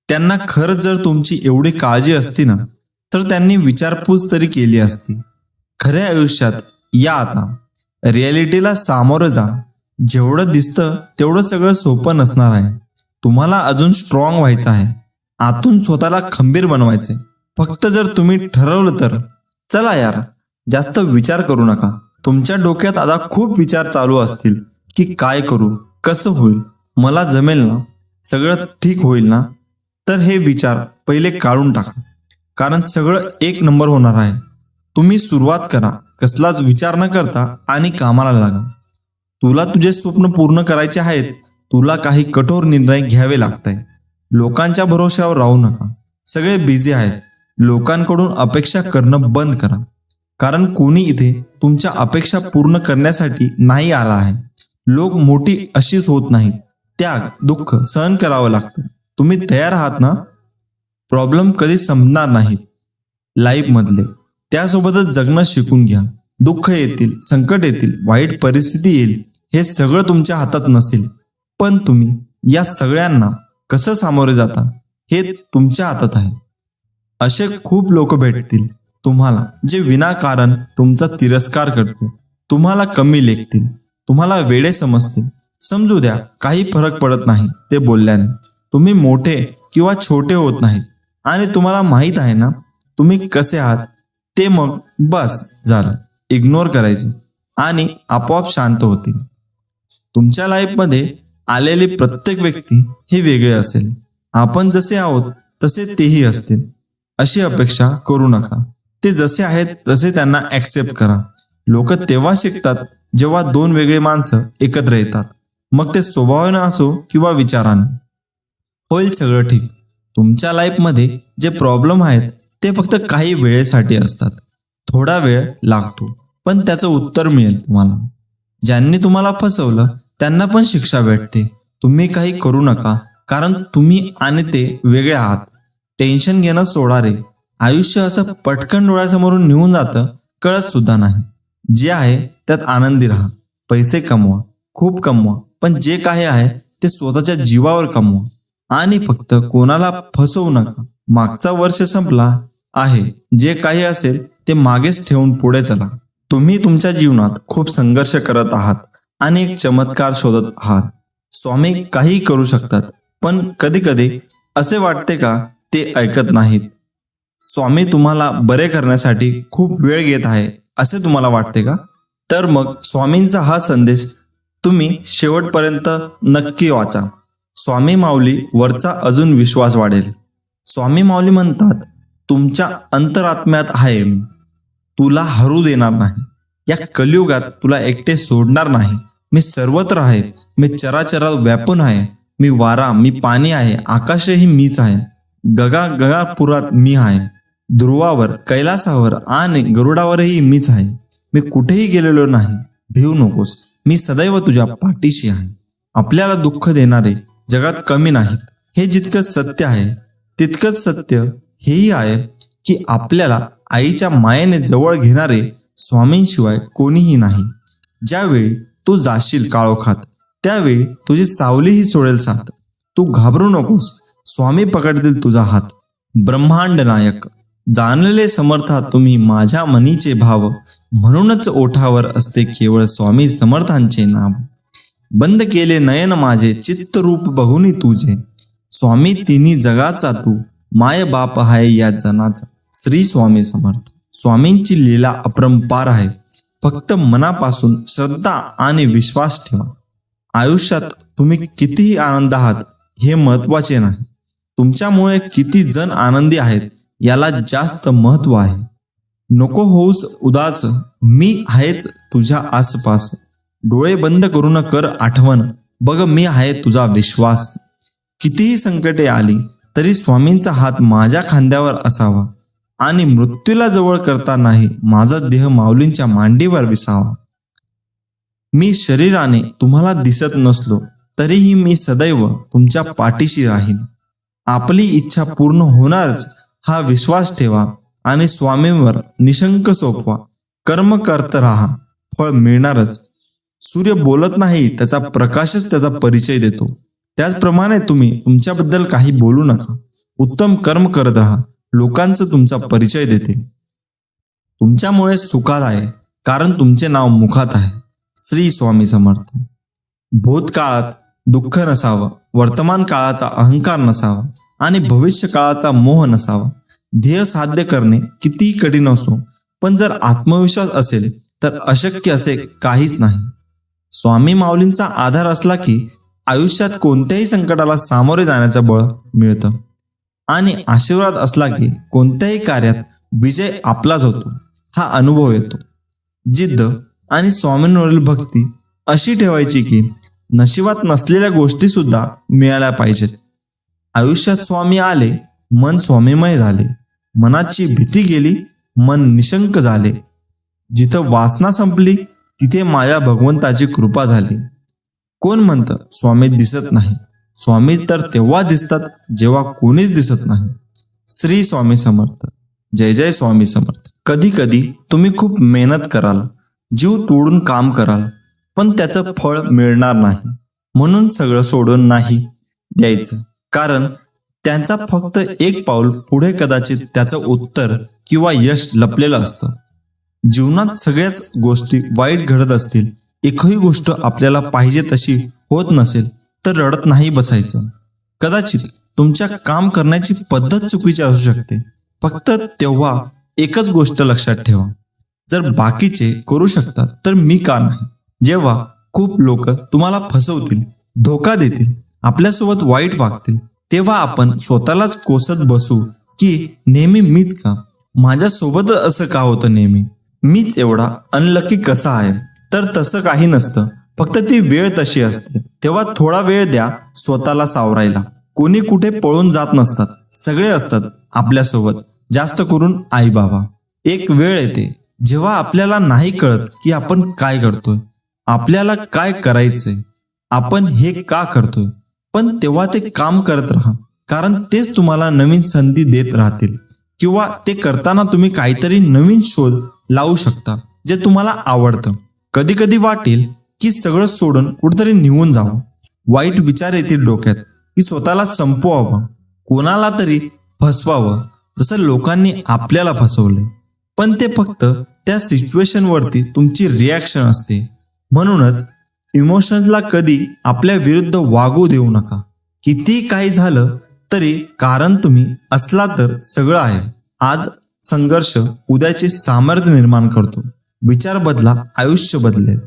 त्यांना खरंच जर तुमची एवढी काळजी असती ना तर त्यांनी विचारपूस तरी केली असती. खऱ्या आयुष्यात या आता, रियालिटीला सामोरं जा. जेवढं दिसतं तेवढं सगळं सोपं नसणार आहे. तुम्हाला अजून स्ट्रॉंग व्हायचं आहे, आतून स्वतःला खंबीर बनवायचे. फक्त जर तुम्ही ठरवलं तर. चला यार, जास्त विचार करू नका. तुमच्या डोक्यात आता खूप विचार चालू असतील की काय करू, कसं होईल, मला जमेल ना, सगळं ठीक होईल ना. तर हे विचार पहिले काढून टाका, कारण सगळं एक नंबर होणार आहे. तुम्ही सुरुवात करा, कसलाच विचार न करता, आणि कामाला लागा. तुला तुझे स्वप्न पूर्ण करायचे आहेत. तुला काही कठोर निर्णय घ्यावे लागताय. लोकांच्या भरोश्यावर राहू नका. सगळे बिझी आहेत. लोकांकडून अपेक्षा करणं बंद करा, कारण कोणी इथे तुमच्या अपेक्षा पूर्ण करण्यासाठी नाही आला आहे. लोक मोठी अशीच होत नाहीत. त्याग, दुःख सहन करावं लागतं. तुम्ही तयार आहात ना? प्रॉब्लेम कधी संपणार नाहीत लाईफ मधले. त्यासोबतच जगणं शिकून घ्या. दुःख येतील, संकट येतील, वाईट परिस्थिती येईल, हे सगळं तुमच्या हातात नसेल, पण तुम्ही या सगळ्यांना कसं सामोरे जाता हे तुमच्या हातात आहे. असे खूप लोक भेटतील तुम्हाला जे विनाकारण तुमचा तिरस्कार करतील, तुम्हाला कमी लेखतील, तुम्हाला वेडे समजतील. समजू द्या, काही फरक पडत नाही ते बोलल्याने. तुम्ही मोठे किंवा छोटे होत नाहीत आणि तुम्हाला माहित आहे ना तुम्ही कसे आहात ते. मग बस झालं, इग्नोर करायचे आणि आपोआप शांत होतील. तुमच्या लाईफमध्ये आलेली प्रत्येक व्यक्ती हे वेगळे असेल. आपण जसे आहोत तसे तेही असतील अशी अपेक्षा करू नका. ते जसे आहेत तसे त्यांना ऍक्सेप्ट करा. लोक तेव्हा शिकतात जेव्हा दोन वेगळे माणसं एकत्र येतात, मग ते स्वभावाने असो किंवा विचाराने. होईल सगळं ठीक. तुमच्या लाईफमध्ये जे प्रॉब्लेम आहेत ते फक्त काही वेळेसाठी असतात. थोडा वेळ लागतो, पण त्याचं उत्तर मिळेल तुम्हाला. ज्यांनी तुम्हाला फसवलं त्यांना पण शिक्षा भेटते. तुम्ही काही करू नका, कारण तुम्ही आणि ते वेगळे आहात. टेन्शन घेणं सोडा रे. आयुष्य असं पटकन डोळ्यासमोरून निघून जातं, कळत सुद्धा नाही. जे आहे त्यात आनंदी राहा. पैसे कमवा, खूप कमवा, पण जे काही आहे ते स्वतःच्या जीवावर कमवा. आणि फक्त कोणाला फसवू नका. मागचा वर्ष संपला आहे, जे काही असेल ते मागेच ठेवून पुढे चला. तुम्ही तुमच्या जीवनात खूप संघर्ष करत आहात आणि एक चमत्कार शोधत आहात. स्वामी काही करू शकतात, पण कधी कधी असे वाटते का ते ऐकत नाहीत? स्वामी तुम्हाला बरे करण्यासाठी खूप वेळ घेत आहे असे तुम्हाला वाटते का? तर मग स्वामींचा हा संदेश तुम्ही शेवटपर्यंत नक्की वाचा. स्वामी माऊली वरचा अजून विश्वास वाढेल. स्वामी माऊली म्हणतात, तुमच्या अंतरात्म्यात आहे मी, तुला हरू देणार नाही. या कलियुगात तुला एकटे सोडणार नाही. मी सर्वत्र आहे. मी चराचरात व्यापून आहे. मी वारा, मी पाणी आहे. आकाशही मीच आहे. गगापुरात मी आहे. ध्रुवावर, कैलासावर आणि गरुडावरही मीच आहे. मी कुठेही गेलेलो नाही. भिवू नकोस, मी सदैव तुझ्या पाठीशी आहे. आपल्याला दुःख देणारे जगात कमी नाहीत. हे जितकं सत्य आहे तितकंच सत्य हेही आहे की आपल्याला आईच्या मायेने जवळ घेणारे स्वामींशिवाय कोणीही नाही. ज्यावेळी तू जाशील काळोखात त्यावेळी तुझी सावलीही सोडेल साथ. तू घाबरू नकोस, स्वामी पकडतील तुझा हात. ब्रह्मांड नायक जाणलेले समर्था तुम्ही माझ्या मनीचे भाव, म्हणूनच ओठावर असते केवळ स्वामी समर्थांचे नाव. बंद केले नयन माझे चित्तरूप बघुनी तुझे, स्वामी तिन्ही जगाचा तू माय बाप आहे या जनाचा. श्री स्वामी समर्थ. स्वामींची लीला अपरंपार आहे. फक्त मनापासून श्रद्धा आणि विश्वास ठेवा. आयुष्यात तुम्ही कितीही आनंद आहात हे महत्वाचे नाही, तुमच्यामुळे किती जण आनंदी आहेत याला जास्त महत्व आहे. नको होऊस उदास, मी आहेच तुझ्या आसपास. डोळे बंद करून कर आठवण, बघ मी आहे तुझा विश्वास. कितीही संकटे आली तरी स्वामींचा हात माझ्या खांद्यावर असावा आणि मृत्यूला जवळ करता नाही माझा देह माऊलींच्या मांडीवर विसावा. मी शरीराने तुम्हाला दिसत नसलो तरीही मी सदैव तुमच्या पाठीशी राहीन. आपली इच्छा पूर्ण होणारच हा विश्वास ठेवा आणि स्वामींवर निशंक सोपवा. कर्म करत राहा, फळ मिळणारच. सूर्य बोलत नाही, त्याचा प्रकाशच त्याचा परिचय देतो. त्याचप्रमाणे तुम्ही तुमच्याबद्दल काही बोलू नका. उत्तम कर्म करत राहा, लोकांचं तुमचा परिचय देते. तुमच्यामुळे सुखात आहे कारण तुमचे नाव मुखात आहे. श्री स्वामी समर्थ. भूतकाळात दुःख नसावं, वर्तमान काळाचा अहंकार नसावा आणि भविष्य काळाचा मोह नसावा. ध्येय साध्य करणे कितीही कठीण असो, पण जर आत्मविश्वास असेल तर अशक्य असे काहीच नाही. स्वामी माऊलींचा आधार असला की आयुष्यात कोणत्याही संकटाला सामोरे जाण्याचं बळ मिळतं आणि आशीर्वाद असला की कोणत्याही कार्यात विजय आपलाच होतो हा अनुभव येतो. जिद्द आणि स्वामींवरील भक्ती अशी ठेवायची की नशिबात नसलेल्या गोष्टी सुद्धा मिळाल्या पाहिजेत. आयुष्यात स्वामी आले, मन स्वामीमय झाले. मनाची भीती गेली, मन निशंक झाले. जिथं वासना संपली तिथे माझ्या भगवंताची कृपा झाली. कोण म्हणतं स्वामी दिसत नाही? स्वामी तर तेव्हा दिसतात जेव्हा कोणीच दिसत नाही. श्री स्वामी समर्थ. जय जय स्वामी समर्थ. कधी कधी तुम्ही खूप मेहनत कराल, जीव तोडून काम कराल, पण त्याचं फळ मिळणार नाही. म्हणून सगळं सोडून नाही द्यायचं, कारण त्यांचा फक्त एक पाऊल पुढे कदाचित त्याचं उत्तर किंवा यश लपलेलं असतं. जीवनात सगळ्याच गोष्टी वाईट घडत असतील, एकही गोष्ट आपल्याला पाहिजे तशी होत नसेल तर रडत नाही बसायचं. कदाचित तुमच्या काम करण्याची पद्धत चुकीची असू शकते. फक्त तेव्हा एकच गोष्ट लक्षात ठेवा, जर बाकीचे करू शकतात तर मी का नाही? जेव्हा खूप लोक तुम्हाला फसवतील, धोका देतील, आपल्यासोबत वाईट वागतील, तेव्हा आपण स्वतःलाच कोसत बसू की नेहमी मीच का? माझ्यासोबत असं का होतं नेहमी? मीच एवढा अनलकी कसा आहे? तर तसं काही नसतं, फक्त ती वेळ तशी असते. तेव्हा थोडा वेळ द्या स्वतःला सावरायला. कोणी कुठे पळून जात नसतात, सगळे असतात आपल्यासोबत, जास्त करून आई बाबा. एक वेळ येते जेव्हा आपल्याला नाही कळत की आपण काय करतोय, आपल्याला काय करायचंय, आपण हे का करतोय, पण तेव्हा ते काम करत राहा, कारण तेच तुम्हाला नवीन संधी देत राहतील. किंवा ते करताना तुम्ही काहीतरी नवीन शोध लावू शकता जे तुम्हाला आवडतं. कधी कधी वाटेल की सगळं सोडून कुठेतरी निघून जावं. वाईट विचार येतील डोक्यात की स्वतःला संपवावं, कोणाला तरी फसवावं, जसं लोकांनी आपल्याला फसवले. पण ते फक्त त्या सिच्युएशन वरती तुमची रिॲक्शन असते. म्हणूनच इमोशन्सला कधी आपल्या विरुद्ध वागू देऊ नका. किती काही झालं तरी कारण तुम्ही असला तर सगळं आहे. आज संघर्ष उद्याचे सामर्थ्य निर्माण करतो. विचार बदला, आयुष्य बदलेल.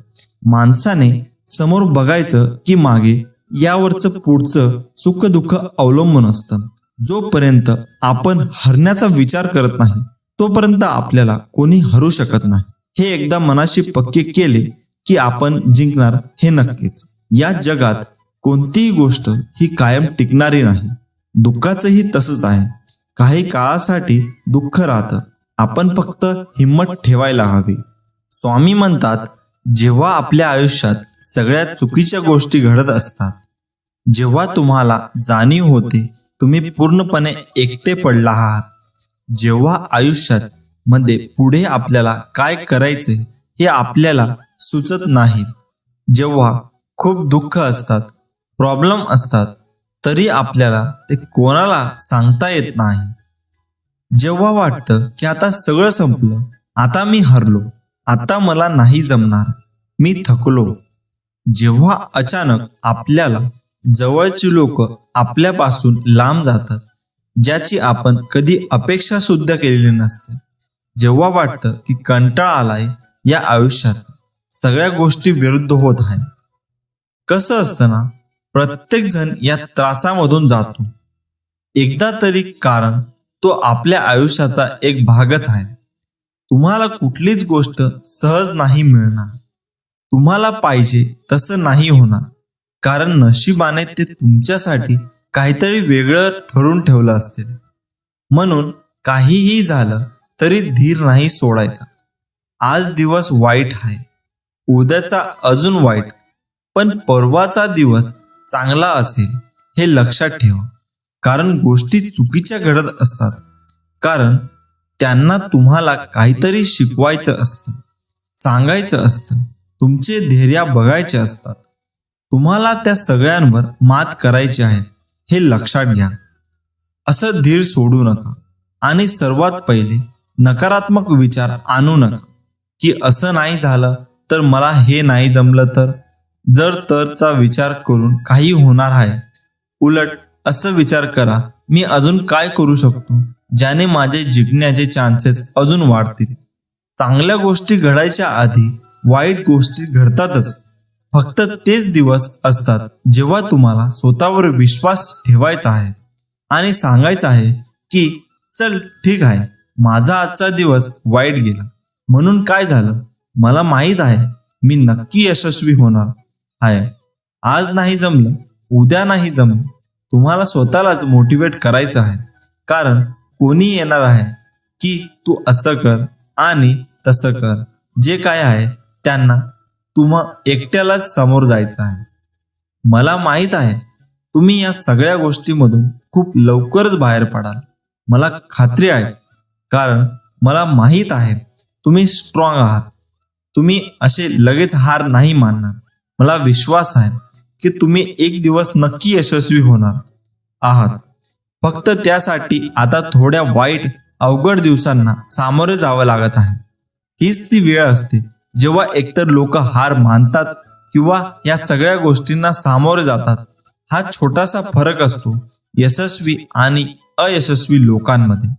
माणसाने समोर बघायचं की मागे, यावरचं पुढचं सुख दुःख अवलंबून असतं. जोपर्यंत आपण हरण्याचा विचार करत नाही तोपर्यंत आपल्याला कोणी हरू शकत नाही. हे एकदा मनाशी पक्के केले की आपण जिंकणार हे नक्कीच. या जगात कोणतीही गोष्ट ही कायम टिकणारी नाही. दुःखाचंही तसंच आहे. काही काळासाठी दुःख राहतं. आपण फक्त हिंमत ठेवायला हवी. स्वामी म्हणतात, जेव्हा आपल्या आयुष्यात सगळ्यात चुकीच्या गोष्टी घडत असतात, जेव्हा तुम्हाला जाणीव होते तुम्ही पूर्णपणे एकटे पडला आहात, जेव्हा आयुष्यात मध्ये पुढे आपल्याला काय करायचे हे आपल्याला सुचत नाही, जेव्हा खूप दुःख असतात, प्रॉब्लेम असतात, तरी आपल्याला ते कोणाला सांगता येत नाही, जेव्हा वाटतं की आता सगळं संपलं, आता मी हरलो, आता मला नाही जमणार, मी थकलो, जेव्हा अचानक आपल्याला जवळची लोक आपल्यापासून लांब जातात, ज्याची आपण कधी अपेक्षा सुद्धा केलेली नसते, जेव्हा वाटतं की कंटाळा आलाय या आयुष्यात, सगळ्या गोष्टी विरुद्ध होत आहे. कसं असतं ना, प्रत्येक जण या त्रासामधून जातो एकदा तरी, कारण तो आपल्या आयुष्याचा एक भागच आहे. तुम्हाला कुठलीच गोष्ट सहज नाही मिळणार. तुम्हाला पाहिजे तसं नाही होणार, कारण नशिबाने ते तुमच्यासाठी काहीतरी वेगळं ठरवून ठेवलं असेल. म्हणून काहीही झालं तरी धीर नाही सोडायचा. आज दिवस वाईट आहे, उद्याचा अजून वाईट, पण परवाचा दिवस चांगला असेल हे लक्षात ठेवा. कारण गोष्टी चुकीच्या घडत असतात, कारण त्यांना तुम्हाला काहीतरी शिकवायचं असतं, सांगायचं असतं, तुमचे धैर्य बघायचे असतात. तुम्हाला त्या सगळ्यांवर मात करायची आहे हे लक्षात घ्या. असं धीर सोडू नका. आणि सर्वात पहिले नकारात्मक विचार आणू नका की असं नाही झालं तर, मला हे नाही जमलं तर, जर तरचा विचार करून काही होणार आहे. उलट असं विचार करा, मी अजून काय करू शकतो ज्याने माझे जिंकण्याचे चान्सेस अजून वाढतील. चांगल्या गोष्टी घडायच्या आधी वाईट गोष्टी घडतातच. फक्त तेच दिवस असतात जेव्हा तुम्हाला स्वतःवर विश्वास ठेवायचा आहे आणि सांगायचं आहे की चल ठीक आहे, माझा आजचा दिवस वाईट गेला, म्हणून काय झालं, मला माहीत आहे मी नक्की यशस्वी होणार आहे. आज नाही जमलं, उद्या नाही जमलं, तुम्हाला स्वतःलाच मोटिवेट करायचं आहे. कारण कोणी येणार आहे की तू असं कर आणि तसं कर, जे काय आहे त्यांना तुम्हा एकट्यालाच समोर जायचं आहे. मला माहीत आहे तुम्ही या सगळ्या गोष्टीमधून खूप लवकरच बाहेर पडाल. मला खात्री आहे, कारण मला माहीत आहे तुम्ही स्ट्रॉंग आहात. तुम्ही असे लगेच हार नाही मानणार. मला विश्वास आहे की तुम्ही एक दिवस नक्की यशस्वी होणार आहात. फक्त त्यासाठी आता थोड्या वाईट अवघड दिवसांना सामोरे जावं लागत आहे. हीच ती वेळ असते जेव्हा एकतर लोक हार मानतात किंवा या सगळ्या गोष्टींना सामोरे जातात. हा छोटासा फरक असतो यशस्वी आणि अयशस्वी लोकांमध्ये.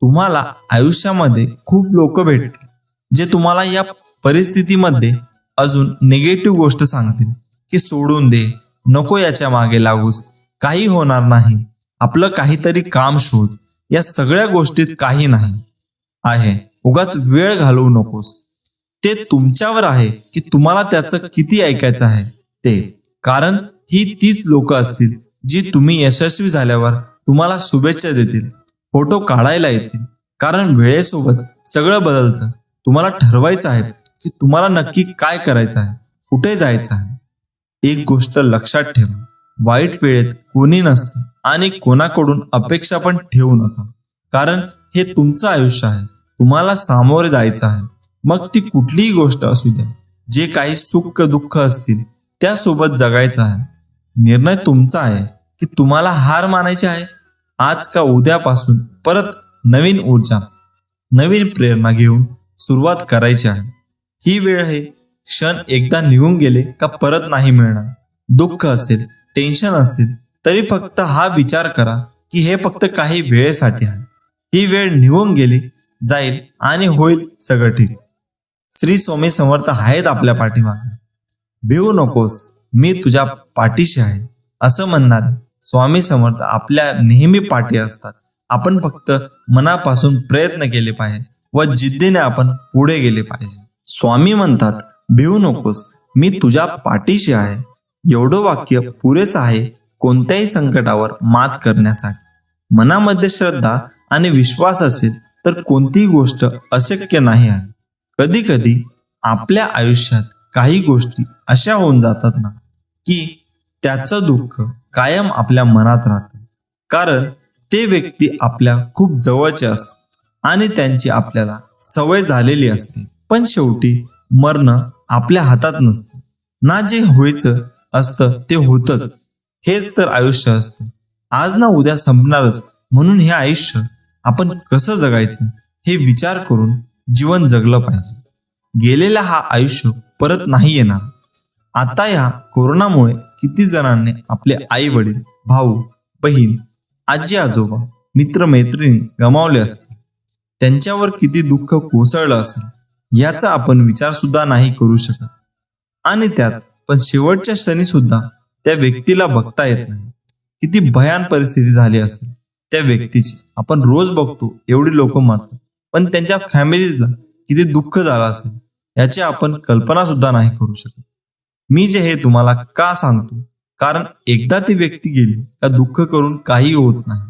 तुम्हाला आयुष्यामध्ये खूप लोक भेटतील जे तुम्हाला या परिस्थितीमध्ये अजून निगेटिव्ह गोष्ट सांगतील की सोडून दे, नको याच्या मागे लागूस, काही होणार नाही, आपलं काहीतरी काम शोध, या सगळ्या गोष्टीत काही नाही आहे, उगाच वेळ घालवू नकोस. ते तुमच्यावर आहे की तुम्हाला त्याचं किती ऐकायचं आहे ते. कारण ही तीच लोक असतील जी तुम्ही यशस्वी झाल्यावर तुम्हाला शुभेच्छा देतील, फोटो काढायला येतील. कारण वेळेसोबत सगळं बदलतं. तुम्हाला ठरवायचं आहे की तुम्हाला नक्की काय करायचं आहे, कुठे जायचं आहे. एक गोष्ट लक्षात ठेवा, वाईट वेळेत कोणी नसतं आणि कोणाकडून अपेक्षा पण ठेवू नका. कारण हे तुमचं आयुष्य आहे, तुम्हाला सामोरे जायचं आहे. मग ती कुठलीही गोष्ट असू द्या, जे काही सुख दुःख असतील त्यासोबत जगायचं आहे. निर्णय तुमचा आहे की तुम्हाला हार मानायची आहे. आज का उद्यापासून परत नवीन ऊर्जा, नवीन प्रेरणा घेऊन सुरुवात करायची आहे. ही वेळ आहे क्षण एकदा निघून गेले का परत नाही मिळणार. दुःख असेल, टेन्शन असतील तरी फक्त हा विचार करा की हे फक्त काही वेळेसाठी आहे. ही वेळ निघून गेली जाईल आणि होईल सगळं ठीक. श्री स्वामी समर्थ आहेत आपल्या पाठीमागे. भिवू नकोस, मी तुझ्या पाठीशी आहे असं म्हणणारे स्वामी समर्थ आपल्या नेहमी पाठी असतात. आपण फक्त मनापासून प्रयत्न केले पाहिजे व जिद्दीने आपण पुढे गेले पाहिजे. स्वामी म्हणतात, भिवू नकोस, मी तुझ्या पाठीशी आहे. एवढं वाक्य पुरेसं आहे कोणत्याही संकटावर मात करण्यासाठी. मनामध्ये श्रद्धा आणि विश्वास असेल तर कोणतीही गोष्ट अशक्य नाही आहे. कधी कधी आपल्या आयुष्यात काही गोष्टी अशा होऊन जातात ना की त्याचं दुःख कायम आपल्या मनात राहतं. कारण ते व्यक्ती आपल्या खूप जवळचे असतात आणि त्यांची आपल्याला सवय झालेली असते. पण शेवटी मरणं आपल्या हातात नसतं ना. जे व्हायचं असतं ते होतच. हेच तर आयुष्य असतं. आज ना उद्या संपणारच. म्हणून हे आयुष्य आपण कसं जगायचं हे विचार करून जीवन जगलं पाहिजे. गेलेला हा आयुष्य परत नाही येणार. आता या कोरोनामुळे किती जणांनी आपले आई वडील, भाऊ बहीण, आजी आजोबा, मित्र मैत्रिणी गमावले असतील. त्यांच्यावर किती दुःख कोसळलं असेल याचा आपण विचार सुद्धा नाही करू शकत. आणि त्यात पण शेवटच्या क्षणी सुद्धा त्या व्यक्तीला बघता येत नाही. किती भयान परिस्थिती झाली असेल त्या व्यक्तीची. आपण रोज बघतो एवढी लोक मरतात, पण त्यांच्या फॅमिलीला किती दुःख झालं असेल याची आपण कल्पना सुद्धा नाही करू शकत. मी जे हे तुम्हाला का सांगतो, कारण एकदा ती व्यक्ती गेली का दुःख करून काही होत नाही.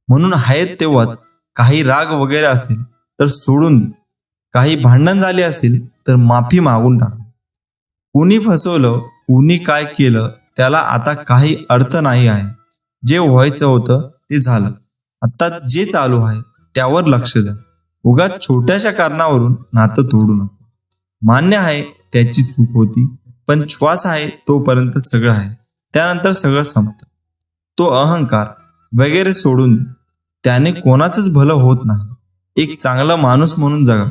म्हणून आहेत तेव्हाच काही राग वगैरे असेल तर सोडून दे. काही भांडण झाले असेल तर माफी मागून टाका. कुणी फसवलं, कुणी काय केलं त्याला आता काही अर्थ नाही आहे. जे व्हायचं होतं ते झालं. आता जे चालू आहे त्यावर लक्ष द्या. उगाच छोट्याशा कारणावरून नातं तोडू नका. मान्य आहे त्याची चूक होती, पण श्वास आहे तोपर्यंत सगळं आहे. त्यानंतर सगळं संपतं. तो अहंकार वगैरे सोडून दे. त्याने कोणाचंच भलं होत नाही. एक चांगला माणूस म्हणून जगा.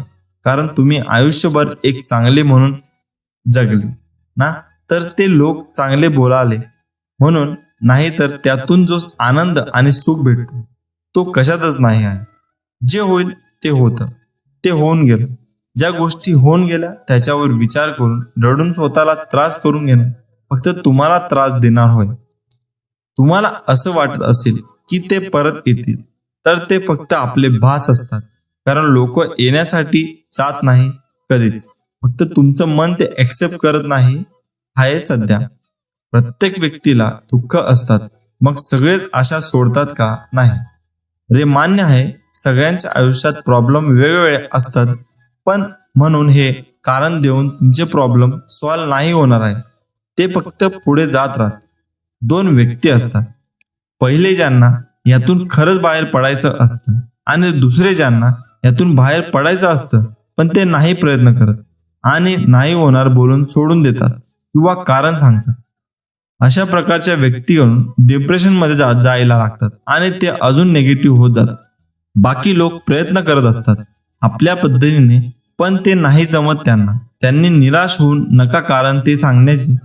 कारण तुम्ही आयुष्यभर एक चांगले म्हणून जगले ना, तर ते लोक चांगले बोलाले म्हणून, नाही तर त्यातून जो आनंद आणि सुख भेटतो तो कशातच नाही आहे. जे होईल ते होतं, ते होऊन गेलं. ज्या गोष्टी होऊन गेल्या त्याच्यावर विचार करून रडून स्वतःला त्रास करून घेणं फक्त तुम्हाला त्रास देणार होय. तुम्हाला असं वाटत असेल की ते परत येतील तर ते फक्त आपले भास असतात. कारण लोक येण्यासाठी जात नाही कधीच. फक्त तुमचं मन ते ऍक्सेप्ट करत नाही आहे सध्या. प्रत्येक व्यक्तीला दुःख असतात, मग सगळेच आशा सोडतात का? नाही रे, मान्य आहे सगळ्यांच्या आयुष्यात प्रॉब्लेम वेगवेगळे असतात. पण म्हणून हे कारण देऊन तुमचे प्रॉब्लेम सॉल्व्ह नाही होणार आहे. ते फक्त पुढे जात राहतात. दोन व्यक्ती असतात. पहिले ज्यांना यातून खरंच बाहेर पडायचं असतं आणि दुसरे ज्यांना यातून बाहेर पडायचं असतं पण ते नाही प्रयत्न करत आणि नाही होणार बोलून सोडून देतात किंवा कारण सांगतात. अशा प्रकारच्या व्यक्तीकडून डिप्रेशन मध्ये जायला लागतात आणि ते अजून निगेटिव्ह होत जातात. बाकी लोक प्रयत्न करत असतात आपल्या पद्धतीने, पण ते नाही जमत त्यांना. त्यांनी निराश होऊन नका, कारण ते सांगण्याची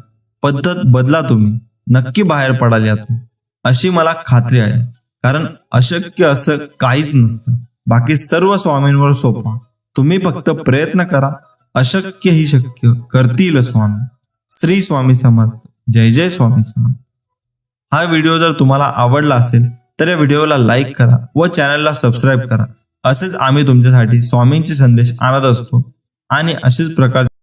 पद्धत बदला. तुम्ही नक्की बाहेर पडाल यातून अशी मला खात्री आहे. कारण अशक्य असं काहीच नसतं. बाकी सर्व स्वामींवर सोपा. तुम्ही फक्त प्रयत्न करा. अशक्य ही शक्य करतील स्वामी. श्री स्वामी समर्थ. जय जय स्वामी समर्थ. हा व्हिडिओ जर तुम्हाला आवडला असेल तर या व्हिडिओला लाईक करा व चॅनलला सबस्क्राईब करा. असेच आम्ही तुमच्यासाठी स्वामींचे संदेश आणत असतो आणि असेच प्रकारचे